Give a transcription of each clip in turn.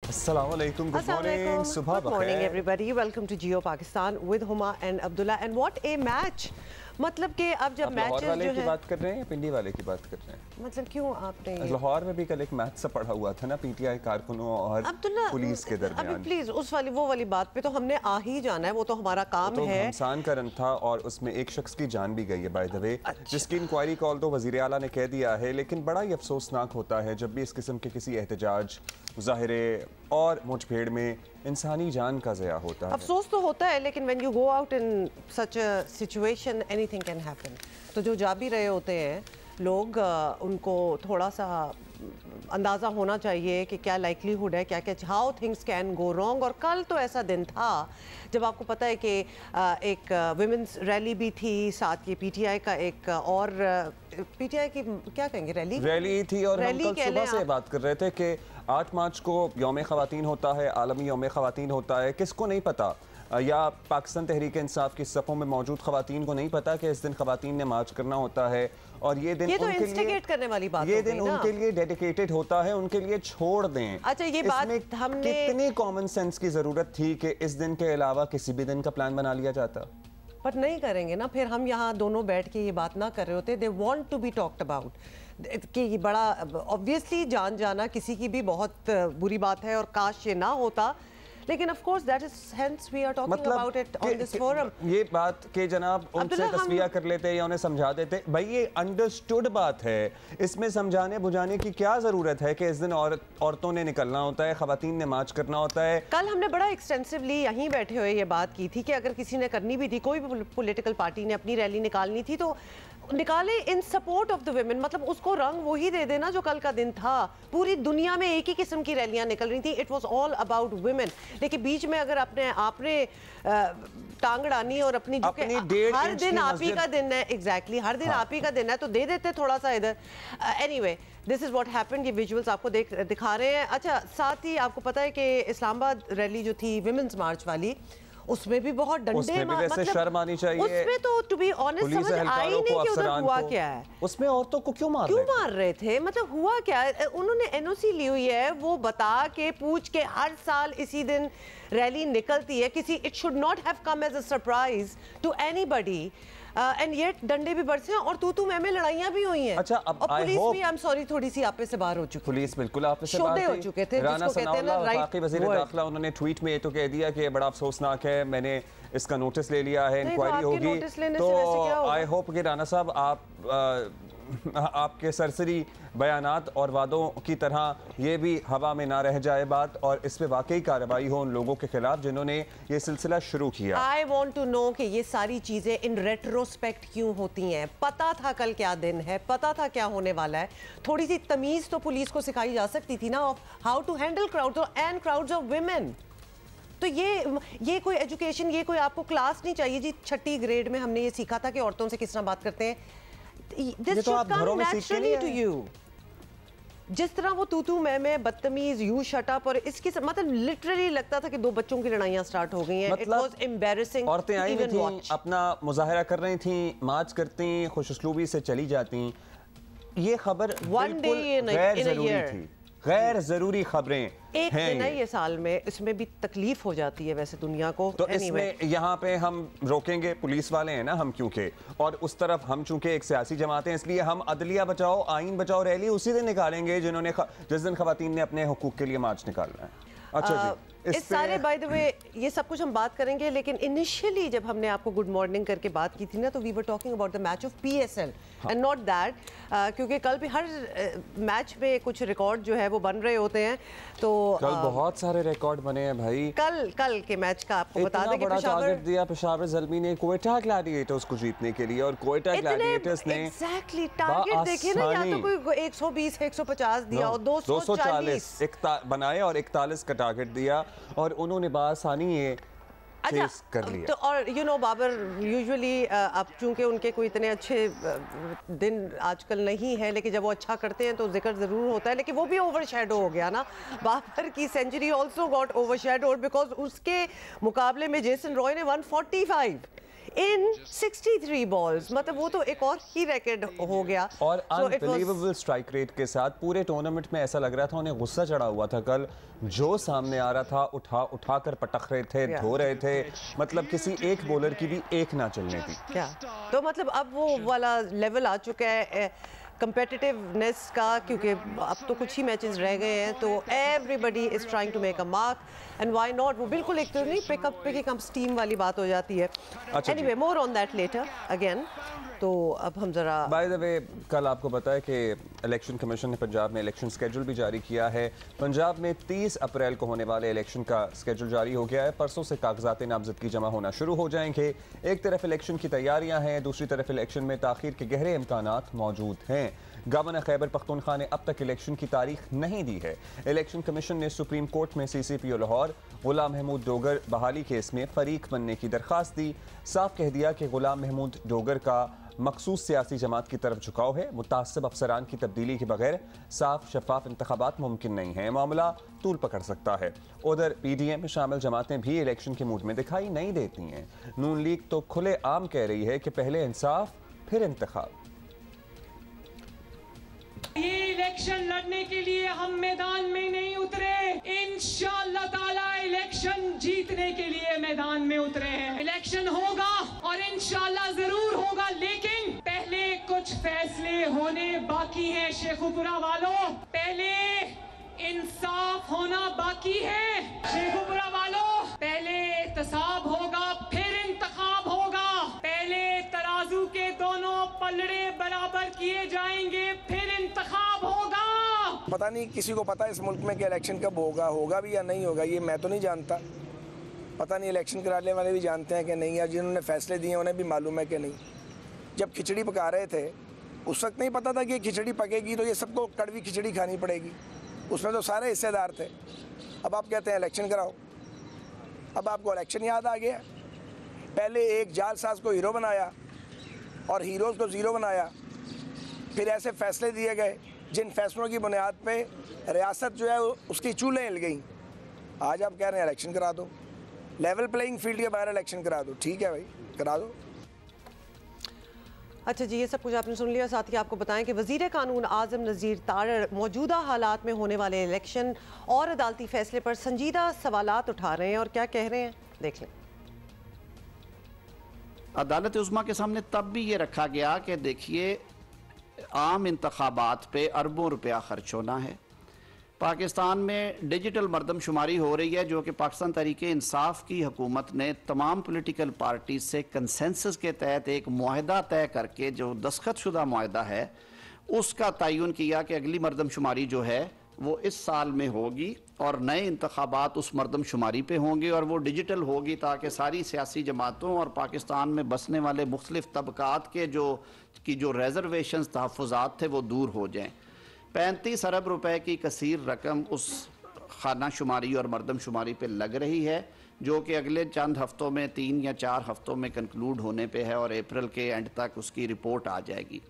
Assalamualaikum. Good morning. Subha Good morning, everybody. Welcome to Geo Pakistan with Huma and Abdullah. And what a match! मतलब कि अब जब matches जो है, की बात कर रहे हैं या पिंडी वाले की बात कर रहे हैं? मतलब क्यों आपने लाहौर में भी कल एक मैच सा पड़ा हुआ था ना, पीटीआई कारकुनों और पुलिस के दरमियान। अभी प्लीज उस वाली बात पे तो हमने आ ही जाना है, वो तो हमारा काम तो है। घमसान का रन था और उसमें एक शख्स की जान भी गई है बाय द वे, जिसकी इंक्वायरी कॉल तो वजीर आला ने कह दिया है, लेकिन बड़ा ही अफसोसनाक होता है जब भी इस किस्म के किसी एहतजाज, मुजाहिरे और मुठभेड़ में इंसानी जान का ज़या होता है। अफसोस तो होता है, लेकिन when you go out in such a situation anything can happen. तो जो जा भी रहे होते हैं लोग, उनको थोड़ा सा अंदाज़ा होना चाहिए कि क्या लाइकलीहुड है, क्या क्या how things can go wrong. और कल तो ऐसा दिन था जब आपको पता है कि एक विमेंस रैली भी थी, साथ ये पीटीआई का एक और पीटीआई की क्या कहेंगे रैली थी। और हम कल सुबह से बात कर रहे थे कि 8 मार्च को यौम ख़वातीन होता है, आलमी यौम ख़वातीन होता है। किसको नहीं पता, या पाकिस्तान तहरीक इंसाफ की सफ़ों में मौजूद ख़वातीन को नहीं पता कि इस दिन ख़वातीन ने मार्च करना होता है। और ये दिन तो इंस्टिगेट करने वाली बात, ये दिन उनके लिए डेडिकेटेड होता है, उनके लिए छोड़ दें। अच्छा, ये बात हमने कितनी कॉमन सेंस की ज़रूरत थी कि इस दिन के अलावा किसी भी दिन का प्लान बना लिया जाता, पर नहीं करेंगे ना। फिर हम यहाँ दोनों बैठ के ये बात ना कर रहे होते। They want to be talked about कि ये बड़ा ऑब्वियसली जान जाना किसी की भी बहुत बुरी बात है और काश ये ना होता, लेकिन of course that is hence we are talking about it on this forum. ये बात के जनाब उनसे तस्वीर कर लेते या उन्हें समझा देते, भाई ये अंडरस्टूड बात है, इसमें समझाने बुझाने की क्या जरूरत है कि इस दिन औरतों ने निकलना होता है, खवातीन ने मार्च करना होता है। कल हमने बड़ा एक्सटेंसिवली यहीं बैठे हुए ये बात की थी कि अगर किसी ने करनी भी थी, कोई भी पॉलिटिकल पार्टी ने अपनी रैली निकालनी थी तो निकाले इन सपोर्ट ऑफ द वुमेन। मतलब उसको रंग वही दे देना जो कल का दिन था। पूरी दुनिया में एक ही किस्म की रैलियां निकल रही थी, it was all about women. लेकिन बीच में अगर आपने टांग अड़ानी और अपनी हर दिन आप ही का दिन है, एग्जैक्टली हर दिन आप ही का दिन है, तो दे देते थोड़ा सा इधर। Anyway, this is what happened. ये विजुअल्स आपको दिखा रहे हैं। अच्छा, साथ ही आपको पता है कि इस्लामाबाद रैली जो थी विमेंस मार्च वाली, उसमें भी बहुत डंडे, मतलब शर्म आनी चाहिए उसमें तो टू बी ऑनेस्ट समझ आई नहीं कि उधर हुआ क्या है। उसमें औरतों को क्यों मार रहे थे, मतलब हुआ क्या है। उन्होंने एनओसी ली हुई है, वो बता के पूछ के हर साल इसी दिन रैली निकलती है किसी, it should not have come as a surprise to anybody, and yet डंडे भी बरसे और तू मैं लड़ाइयां भी हुई हैं। अच्छा, अब और पुलिस भी, आई एम सॉरी, थोड़ी सी आपे से बाहर हो चुकी, पुलिस बिल्कुल आपे से बाहर हो चुके थे। राना सनाउल्लाह वफाकी वज़ीर दाखिला, उन्होंने ट्वीट में ये तो कह दिया कि बड़ा अफसोसनाक है, मैंने इसका नोटिस ले लिया है, इंक्वायरी होगी। तो आई होप कि राना साहब आप आपके सरसरी बयानात और वादों की तरह ये भी हवा में ना रह जाए बात, और इस पे वाकई कार्रवाई हो उन लोगों के खिलाफ जिन्होंने ये सिलसिला शुरू किया। आई वॉन्ट टू नो कि ये सारी चीजें इन रेट्रोस्पेक्ट क्यों होती हैं। पता था कल क्या दिन है, पता था क्या होने वाला है, थोड़ी सी तमीज तो पुलिस को सिखाई जा सकती थी ना, of how to handle crowds and crowds of women. तो ये कोई एजुकेशन, ये कोई आपको क्लास नहीं चाहिए जी। 6ठी ग्रेड में हमने ये सीखा था कि औरतों से किस तरह बात करते हैं। This should come naturally to you. जिस तरह वो तू मैं बदतमीज, यू शट अप, और इसकी मतलब लिटरली लगता था कि 2 बच्चों की लड़ाइयां स्टार्ट हो गई हैं। मतलब It was embarrassing. औरतें आई थी, अपना मुजाहरा कर रही थी, मार्च करती, खुशउस्लूबी से चली जाती। ये खबर गैर जरूरी खबरें एक दिन है ये साल में, इसमें भी तकलीफ हो जाती है वैसे दुनिया को। तो इसमें यहाँ पे हम रोकेंगे, पुलिस वाले हैं ना हम क्योंकि, और उस तरफ हम चूंकि एक सियासी जमात हैं, इसलिए हम अदलिया बचाओ आइन बचाओ रैली उसी दिन निकालेंगे जिस दिन खवातीन ने अपने हुकूक के लिए मार्च निकालना है। अच्छा जी, इस सारे बाय द वे ये सब कुछ हम बात करेंगे, लेकिन इनिशियली जब हमने आपको गुड मॉर्निंग करके बात की थी ना, तो we were talking about the match of PSL and not that, क्योंकि कल भी हर मैच में कुछ रिकॉर्ड जो है वो बन रहे होते हैं। तो कल बहुत सारे रिकॉर्ड बने हैं भाई। कल के मैच का आपको बता दें कि टारगेट दिया पेशावर ज़ल्मी ने क्वेटा ग्लैडिएटर्स को जीतने के लिए, और क्वेटा ग्लैडिएटर्स ने एग्जैक्टली टारगेट देखे ना, या तो कोई 120 150 दिया और 240 बनाए और 41 का टारगेट दिया, और उन्होंने बासानी ये चेस कर लिया। तो और यू नो बाबर यूजुअली, अब चूंकि उनके कोई इतने अच्छे दिन आजकल नहीं है, लेकिन जब वो अच्छा करते हैं तो जिक्र ज़रूर होता है, लेकिन वो भी ओवरशैडो हो गया ना। बाबर की century also got overshadowed because उसके मुकाबले में जेसन रॉय ने 145, इन 63 बॉल्स, मतलब वो तो एक और ही रिकॉर्ड हो गया। और अनबिलीवेबल स्ट्राइक रेट के साथ पूरे टूर्नामेंट में ऐसा लग रहा था उन्हें गुस्सा चढ़ा हुआ था। कल जो सामने आ रहा था उठा कर पटक रहे थे, धो रहे थे, मतलब किसी एक बॉलर की भी एक ना चलने थी क्या। तो मतलब अब वो वाला लेवल आ चुका है कंपेटिटिवनेस का, क्योंकि अब तो कुछ ही मैचेस रह गए हैं, तो everybody is trying to make a mark and why not. वो बिल्कुल एक तो नहीं पिकिंग अप स्टीम वाली बात हो जाती है। Anyway, more on that later again. तो अब हम जरा, बाय द वे, कल आपको पता है कि इलेक्शन कमीशन ने पंजाब में इलेक्शन स्केड्यूल भी जारी किया है। पंजाब में 30 अप्रैल को होने वाले इलेक्शन का स्केड्यूल जारी हो गया है। परसों से कागजात नामजदगी जमा होना शुरू हो जाएंगे। एक तरफ इलेक्शन की तैयारियां हैं, दूसरी तरफ इलेक्शन में ताखीर के गहरे इम्कानात मौजूद हैं। गवर्नर खैबर पख्तूनख्वा ने अब तक इलेक्शन की तारीख नहीं दी है। इलेक्शन कमीशन ने सुप्रीम कोर्ट में CCPO लाहौर गुलाम महमूद डोगर बहाली केस में फरीक बनने की दरख्वास्त दी। साफ कह दिया कि गुलाम महमूद डोगर का मखसूस सियासी जमात की तरफ झुकाव है। मुतासिब अफसरान की तब्दीली के बगैर साफ शफाफ इंतखाबात मुमकिन नहीं है। मामला तूल पकड़ सकता है। उधर PDM में शामिल जमातें भी इलेक्शन के मूड में दिखाई नहीं देती हैं। नून लीग तो खुले आम कह रही है कि पहले इंसाफ फिर इंतखाब। ये इलेक्शन लड़ने के लिए हम मैदान में नहीं उतरे, इंशाअल्लाह ताला इलेक्शन जीतने के लिए मैदान में उतरे हैं। इलेक्शन होगा और इंशाअल्लाह जरूर होगा, लेकिन पहले कुछ फैसले होने बाकी हैं। शेखुपुरा वालों, पहले इंसाफ होना बाकी है। शेखुपुरा वालों, पहले एहतसाब होगा, फिर इंतखाब होगा। पहले तराजू के दोनों पलड़े बराबर किए जाएंगे, फिर इंतखाब होगा। पता नहीं किसी को पता है इस मुल्क में कि इलेक्शन कब होगा भी या नहीं होगा, ये मैं तो नहीं जानता। पता नहीं इलेक्शन कराने वाले भी जानते हैं कि नहीं, या जिन्होंने फैसले दिए उन्हें भी मालूम है कि नहीं। जब खिचड़ी पका रहे थे उस वक्त नहीं पता था कि खिचड़ी पकेगी तो ये सबको कड़वी खिचड़ी खानी पड़ेगी। उसमें तो सारे हिस्सेदार थे। अब आप कहते हैं इलेक्शन कराओ, अब आपको इलेक्शन याद आ गया। पहले एक जालसाज को हीरो बनाया और हीरोज़ को ज़ीरो बनाया, फिर ऐसे फैसले दिए गए जिन फैसलों की बुनियाद पे रियासत जो है उसकी चूल्हें हिल गई। आज आप कह रहे हैं इलेक्शन करा दो, लेवल प्लेइंग फील्ड के बाहर इलेक्शन करा दो। ठीक है भाई, करा दो। अच्छा जी, ये सब कुछ आपने सुन लिया। साथ ही आपको बताएं कि वज़ीर कानून आज़म नज़ीर तारड़ मौजूदा हालात में होने वाले इलेक्शन और अदालती फैसले पर संजीदा सवालात उठा रहे हैं, और क्या कह रहे हैं देख लें। अदालत उज़्मा के सामने तब भी ये रखा गया कि देखिए, आम इंतखाबात पे अरबों रुपया खर्च होना है। पाकिस्तान में डिजिटल मरदमशुमारी हो रही है, जो कि पाकिस्तान तहरीके इंसाफ की हुकूमत ने तमाम पॉलिटिकल पार्टी से कंसेंसस के तहत एक मुआहदा तय करके, जो दस्तखतशुदा मुआहदा है, उसका तयन किया कि अगली मरदमशुमारी जो है वो इस साल में होगी और नए इंतखाबात उस मरदमशुमारी पे होंगे और वो डिजिटल होगी, ताकि सारी सियासी जमातों और पाकिस्तान में बसने वाले मुख्तलिफ तबकात के जो रिजर्वेशन तहफ़्फ़ुज़ात थे वो दूर हो जाएँ। 35 अरब रुपए की कसीर रकम उस खाना शुमारी और मरदम शुमारी पे लग रही है, जो कि अगले चंद हफ्तों में 3 या 4 हफ्तों में कंक्लूड होने पे है और अप्रैल के एंड तक उसकी रिपोर्ट आ जाएगी।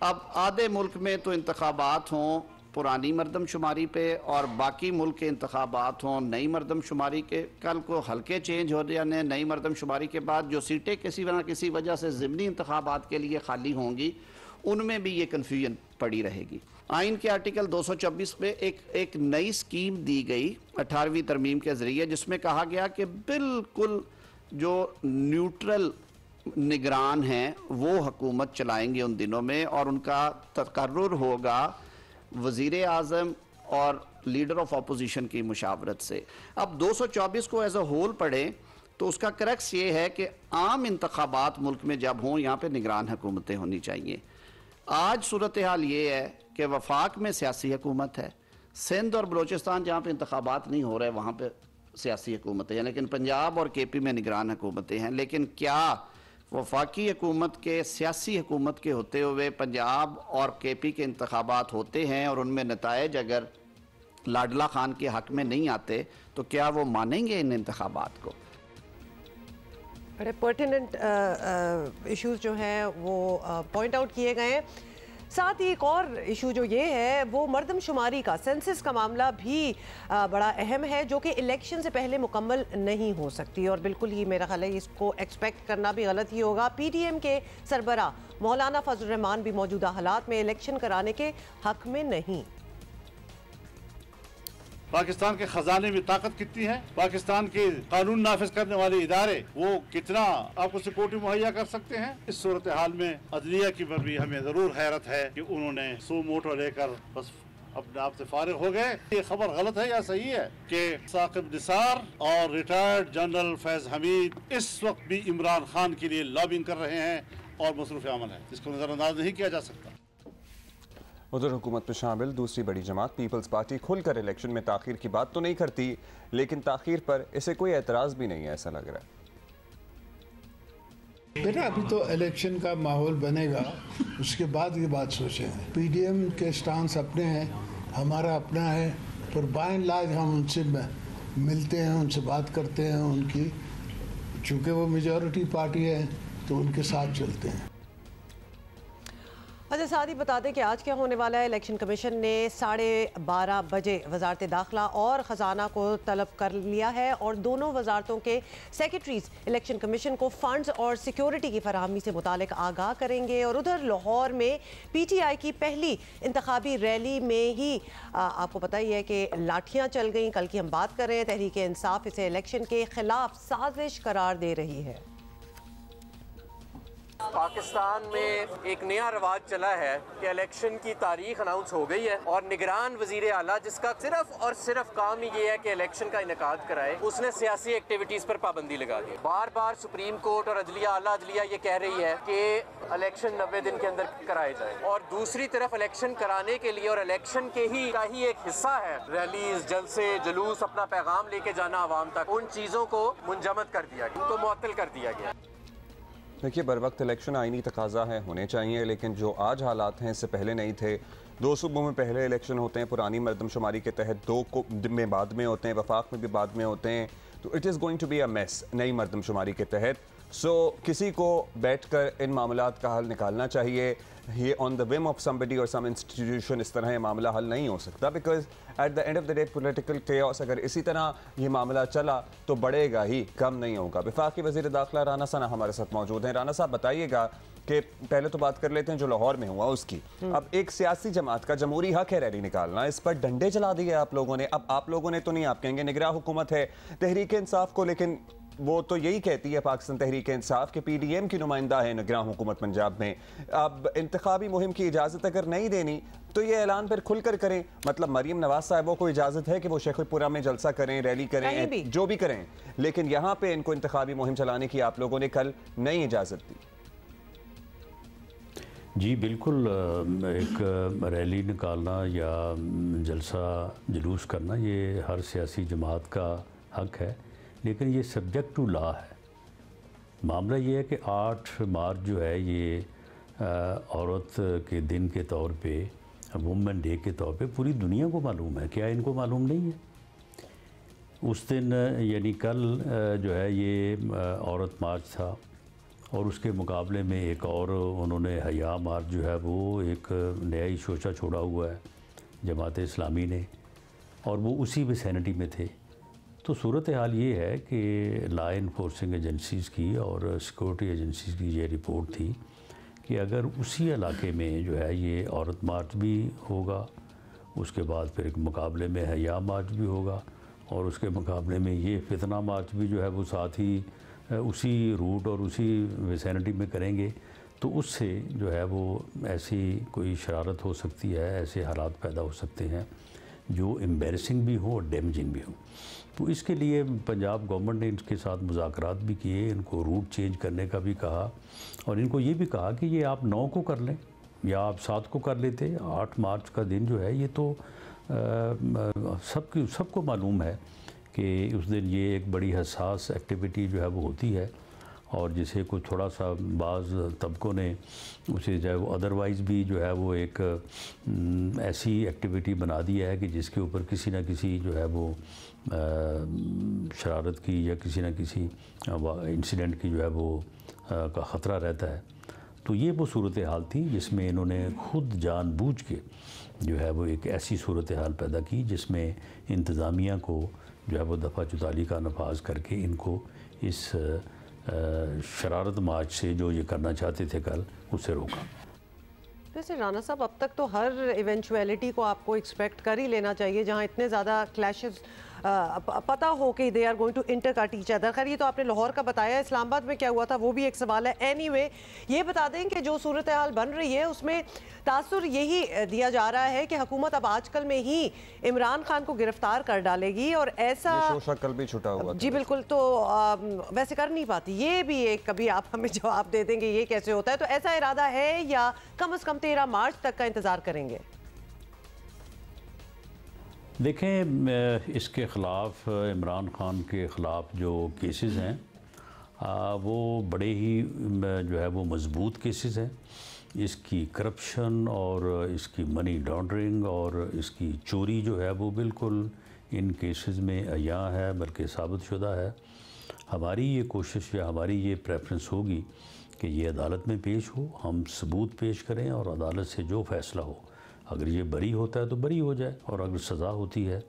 अब आधे मुल्क में तो इंतखाबात हों पुरानी मरदमशुमारी पे और बाकी मुल्क के इंतखाबात हों नई मरदमशुमारी के। कल को हल्के चेंज हो जाने, नई मरदमशुमारी के बाद जो सीटें किसी वजह से ज़िमनी इंतखाबात के लिए खाली होंगी, उनमें भी ये कन्फ्यूजन पड़ी रहेगी। आइन के आर्टिकल 224 में एक नई स्कीम दी गई 18वीं तरमीम के ज़रिए, जिसमें कहा गया कि बिल्कुल जो न्यूट्रल निगरान हैं वो हुकूमत चलाएंगे उन दिनों में, और उनका तकर्रुर होगा वज़ीर आज़म और लीडर ऑफ अपोजिशन की मुशावरत से। अब 224 को एज अ होल पढ़ें तो उसका करक्स ये है कि आम इंतखाबात मुल्क में जब हों, यहाँ पे निगरान हुकूमतें होनी चाहिए। आज सूरत हाल ये है कि वफाक में सियासी हुकूमत है, सिंध और बलोचिस्तान जहाँ पे इंतखाबात नहीं हो रहे वहाँ पे सियासी हुकूमतें हैं, लेकिन पंजाब और KP में निगरान हुकूमतें हैं। लेकिन क्या वफाकी हुकूमत के सियासी हुकूमत के होते हुए पंजाब और KP के इंतखाबात होते हैं और उनमें नतायज अगर लाडला खान के हक में नहीं आते तो क्या वो मानेंगे इन इंतखाबात को? बड़े पर्टिनेंट इश्यूज जो हैं वो पॉइंट आउट किए गए हैं। साथ ही एक और इशू जो ये है वो मर्दमशुमारी का, सेंसस का मामला भी बड़ा अहम है, जो कि इलेक्शन से पहले मुकम्मल नहीं हो सकती। और बिल्कुल ही मेरा ख्याल है इसको एक्सपेक्ट करना भी गलत ही होगा। PDM के सरबरा मौलाना फजल रहमान भी मौजूदा हालात में इलेक्शन कराने के हक में नहीं। पाकिस्तान के खजाने में ताकत कितनी है, पाकिस्तान के कानून नाफिज करने वाले इदारे वो कितना आपको सिक्योरिटी मुहैया कर सकते हैं। इस सूरत हाल में अदलिया की पर भी हमें जरूर हैरत है कि उन्होंने सो मोटो लेकर बस अपने आप से फारिग हो गए। ये खबर गलत है या सही है कि साकिब निसार और रिटायर्ड जनरल फैज हमीद इस वक्त भी इमरान खान के लिए लॉबिंग कर रहे हैं और मसरूफ अमल है, जिसको नजरअंदाज नहीं किया जा सकता। उधर हुकूमत में शामिल दूसरी बड़ी जमात पीपल्स पार्टी खुलकर इलेक्शन में ताखीर की बात तो नहीं करती, लेकिन ताखीर पर इसे कोई एतराज़ भी नहीं है, ऐसा लग रहा है। बेटा अभी तो इलेक्शन का माहौल बनेगा, उसके बाद ये बात सोचेंगे। PDM के स्टांस अपने हैं, हमारा अपना है, पर बाय एंड लार्ज हम उनसे मिलते हैं, उनसे बात करते हैं, उनकी चूँकि वो मेजॉरिटी पार्टी है तो उनके साथ चलते हैं। अच्छा, साथ ही बता दें कि आज क्या होने वाला है। इलेक्शन कमीशन ने 12:30 बजे वजारत दाखिला और ख़जाना को तलब कर लिया है और दोनों वजारतों के सेक्रेटरीज इलेक्शन कमीशन को फ़ंड्स और सिक्योरिटी की फराहमी से मुतालिक आगाह करेंगे। और उधर लाहौर में PTI की पहली इंतखाबी रैली में ही आपको पता ही है कि लाठियाँ चल गई। कल की हम बात कर रहे हैं, तहरीक इंसाफ इसे इलेक्शन के खिलाफ साजिश करार दे रही है। पाकिस्तान में एक नया रवाज चला है कि इलेक्शन की तारीख अनाउंस हो गई है और निगरान वजीर आला, जिसका सिर्फ और सिर्फ काम ही ये है कि इलेक्शन का इनेकाद कराए, उसने सियासी एक्टिविटीज पर पाबंदी लगा दी। बार बार सुप्रीम कोर्ट और अदलिया, आला अदलिया ये कह रही है कि इलेक्शन 90 दिन के अंदर कराए जाए, और दूसरी तरफ इलेक्शन कराने के लिए और इलेक्शन के ही का ही एक हिस्सा है रैलीज, जलसे, जुलूस, अपना पैगाम लेके जाना आवाम तक, उन चीज़ों को मुंजमद कर दिया गया, उनको मुअत्तल कर दिया गया। देखिए, बर वक्त इलेक्शन आईनी तकाजा है, होने चाहिए, लेकिन जो आज हालात हैं इससे पहले नहीं थे। 2 सूबों में पहले इलेक्शन होते हैं, पुरानी मरदमशुमारी के तहत 2 को में बाद में होते हैं, वफाक में भी बाद में होते हैं, तो it is going to be a mess नई मरदमशुमारी के तहत। सो किसी को बैठकर इन मामलात का हल निकालना चाहिए। ये on the Vim of somebody और सम इंस्टीट्यूशन इस तरह ये मामला हल नहीं हो सकता, because at the end of the day political chaos अगर इसी तरह ये मामला चला तो बढ़ेगा ही, कम नहीं होगा। वफाकी वज़ीर दाखिला राना सना हमारे साथ मौजूद हैं। राना साहब, बताइएगा कि पहले तो बात कर लेते हैं जो लाहौर में हुआ उसकी। अब एक सियासी जमात का जमहूरी हक है रैली निकालना, इस पर डंडे चला दिए आप लोगों ने। अब आप लोगों ने तो नहीं, आप कहेंगे निगरान हुकूमत है तहरीक इंसाफ को, लेकिन वो तो यही कहती है पाकिस्तान तहरीक इंसाफ के PDM की नुमाइंदा है निगरान हुकूमत पंजाब में। अब इंतखाबी मुहिम की इजाज़त अगर नहीं देनी तो ये ऐलान फिर खुलकर करें। मतलब मरीम नवाज साहिबों को इजाज़त है कि वो शेखुपुरा में जलसा करें, रैली करें, जो भी करें, लेकिन यहाँ पे इनको इंतखाबी मुहिम चलाने की आप लोगों ने कल नहीं इजाज़त दी। जी बिल्कुल, एक रैली निकालना या जलसा जुलूस करना ये हर सियासी जमात का हक है, लेकिन ये सब्जेक्ट टू लॉ है। मामला ये है कि 8 मार्च जो है ये औरत के दिन के तौर पे, वुमेन डे के तौर पे पूरी दुनिया को मालूम है। क्या इनको मालूम नहीं है? उस दिन यानी कल जो है ये औरत मार्च था और उसके मुकाबले में एक और उन्होंने हया मार्च जो है वो एक नया ही शोशा छोड़ा हुआ है जमात इस्लामी ने, और वो उसी विसिनिटी में थे। तो सूरत हाल ये है कि लॉ इन्फोर्सिंग एजेंसीज़ की और सिक्योरिटी एजेंसीज़ की ये रिपोर्ट थी कि अगर उसी इलाके में जो है ये औरत मार्च भी होगा, उसके बाद फिर एक मुकाबले में हया मार्च भी होगा, और उसके मुकाबले में ये फितना मार्च भी जो है वो साथ ही उसी रूट और उसी विसिनिटी में करेंगे, तो उससे जो है वो ऐसी कोई शरारत हो सकती है, ऐसे हालात पैदा हो सकते हैं जो एम्बैरसिंग भी हो और डैमेजिंग भी हो। तो इसके लिए पंजाब गवर्नमेंट ने इनके साथ मुज़ाकरात भी किए, इनको रूट चेंज करने का भी कहा, और इनको ये भी कहा कि ये आप 9 को कर लें या आप 7 को कर लेते। 8 मार्च का दिन जो है ये तो सबको मालूम है कि उस दिन ये एक बड़ी हसास एक्टिविटी जो है वो होती है, और जिसे कुछ थोड़ा सा बाज़ तबकों ने उसे जो है वो अदरवाइज़ भी जो है वो एक ऐसी एक्टिविटी बना दिया है कि जिसके ऊपर किसी न किसी जो है वो शरारत की या किसी न किसी इंसिडेंट की जो है वो का ख़तरा रहता है। तो ये वो सूरत हाल थी जिसमें इन्होंने खुद जानबूझ के जो है वो एक ऐसी सूरत हाल पैदा की जिसमें इंतज़ामिया को जो है वो दफ़ा 44 का नफाज करके इनको इस शरारत मार्च से जो ये करना चाहते थे कल, उससे रोका। वैसे राना साहब, अब तक तो हर इवेंचुअलिटी को आपको एक्सपेक्ट कर ही लेना चाहिए जहां इतने ज़्यादा क्लैशेस पता हो कि they are going to intercut each other. खैर, ये तो आपने लाहौर का बताया, इस्लामाबाद में क्या हुआ था वो भी एक सवाल है। एनीवे, ये बता दें कि जो सूरत हाल बन रही है उसमें तासुर यही दिया जा रहा है कि हुकूमत अब आजकल में ही इमरान खान को गिरफ्तार कर डालेगी और ऐसा कल भी छुटा हुआ जी बिल्कुल, तो वैसे कर नहीं पाती। ये भी एक कभी आप हमें जवाब दे देंगे ये कैसे होता है? तो ऐसा इरादा है या कम से कम 13 मार्च तक का इंतजार करेंगे? देखें, इसके ख़िलाफ़ इमरान खान के ख़िलाफ़ जो केसेस हैं वो बड़े ही जो है वो मज़बूत केसेस हैं। इसकी करप्शन और इसकी मनी लॉन्ड्रिंग और इसकी चोरी जो है वो बिल्कुल इन केसेस में अया है, बल्कि साबितशुदा है। हमारी ये कोशिश या हमारी ये प्रेफरेंस होगी कि ये अदालत में पेश हो, हम सबूत पेश करें और अदालत से जो फ़ैसला हो, अगर ये बरी होता है तो बरी हो जाए और अगर सज़ा होती है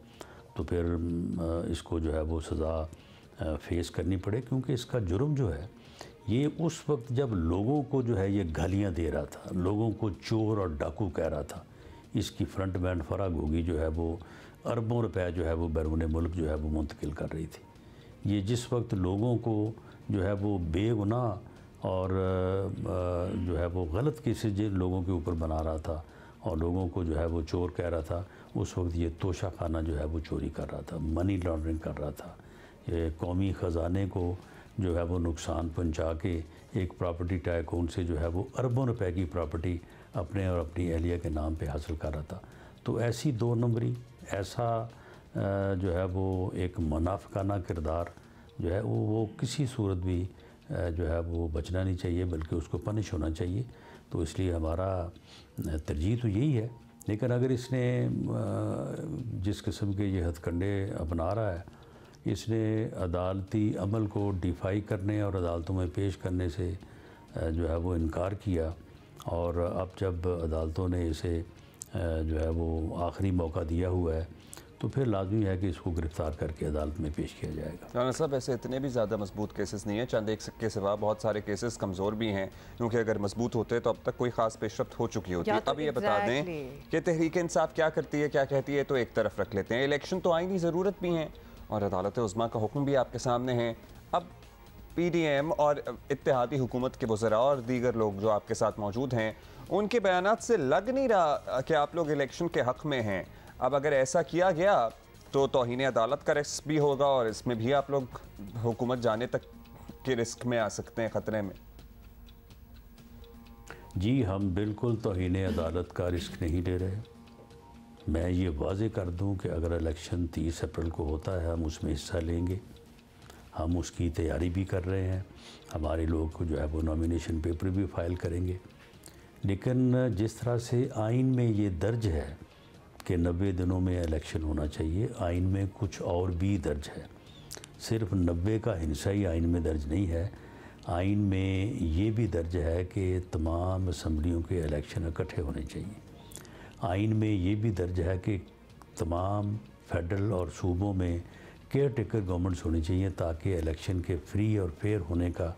तो फिर इसको जो है वो सज़ा फेस करनी पड़े, क्योंकि इसका जुर्म जो है ये उस वक्त जब लोगों को जो है ये गालियाँ दे रहा था, लोगों को चोर और डाकू कह रहा था, इसकी फ्रंट मैन फराग होगी जो है वो अरबों रुपए जो है वो बैरून मुल्क जो है वो मुंतकिल कर रही थी। ये जिस वक्त लोगों को जो है वो बेगुनाह और जो है वो गलत केसेस जिन लोगों के ऊपर बना रहा था और लोगों को जो है वो चोर कह रहा था, उस वक्त ये तोशा खाना जो है वो चोरी कर रहा था, मनी लॉन्ड्रिंग कर रहा था, ये कौमी ख़जाने को जो है वो नुकसान पहुंचा के एक प्रॉपर्टी टाइकून से जो है वो अरबों रुपए की प्रॉपर्टी अपने और अपनी एहलिया के नाम पे हासिल कर रहा था। तो ऐसी 2 नंबरी, ऐसा जो है वो एक मुनाफिकाना किरदार जो है वो किसी सूरत भी जो है वो बचना नहीं चाहिए, बल्कि उसको पनिश होना चाहिए। तो इसलिए हमारा तरजीह तो यही है। लेकिन अगर इसने जिस किस्म के ये हथकंडे अपना रहा है, इसने अदालती अमल को डिफाई करने और अदालतों में पेश करने से जो है वो इनकार किया, और अब जब अदालतों ने इसे जो है वो आखिरी मौका दिया हुआ है तो फिर लाजमी है कि इसको गिरफ़्तार करके अदालत में पेश किया जाएगा। राना साहब, ऐसे इतने भी ज़्यादा मजबूत केसेस नहीं हैं, चंद एक के सिवा बहुत सारे केसेस कमज़ोर भी हैं, क्योंकि अगर मजबूत होते तो अब तक कोई ख़ास पेशरफ्त हो चुकी होती है। अब ये बता दें कि तहरीक इंसाफ क्या करती है, क्या कहती है, तो एक तरफ रख लेते हैं। इलेक्शन तो आईनी ज़रूरत भी हैं और अदालत उज़्मा का हुक्म भी आपके सामने है। अब PDM और इत्तेहादी हुकूमत के वज़रा और दीगर लोग जो आपके साथ मौजूद हैं, उनके बयानात से लग नहीं रहा कि आप लोग इलेक्शन के हक़ में हैं। अब अगर ऐसा किया गया तो तौहीन अदालत का रिस्क भी होगा और इसमें भी आप लोग हुकूमत जाने तक के रिस्क में आ सकते हैं, ख़तरे में। जी, हम बिल्कुल तौहीन अदालत का रिस्क नहीं ले रहे। मैं ये वाज़े कर दूं कि अगर इलेक्शन 30 अप्रैल को होता है, हम उसमें हिस्सा लेंगे, हम उसकी तैयारी भी कर रहे हैं। हमारे लोग को जो है वो नॉमिनेशन पेपर भी फाइल करेंगे। लेकिन जिस तरह से आइन में ये दर्ज है कि 90 दिनों में इलेक्शन होना चाहिए, आइन में कुछ और भी दर्ज है। सिर्फ 90 का हिस्सा ही आइन में दर्ज नहीं है, आइन में ये भी दर्ज है कि तमाम असम्बलियों के इलेक्शन इकट्ठे होने चाहिए। आइन में ये भी दर्ज है कि तमाम फेडरल और सूबों में केयर टेकर गवर्नमेंट्स होनी चाहिए, ताकि इलेक्शन के फ्री और फेयर होने का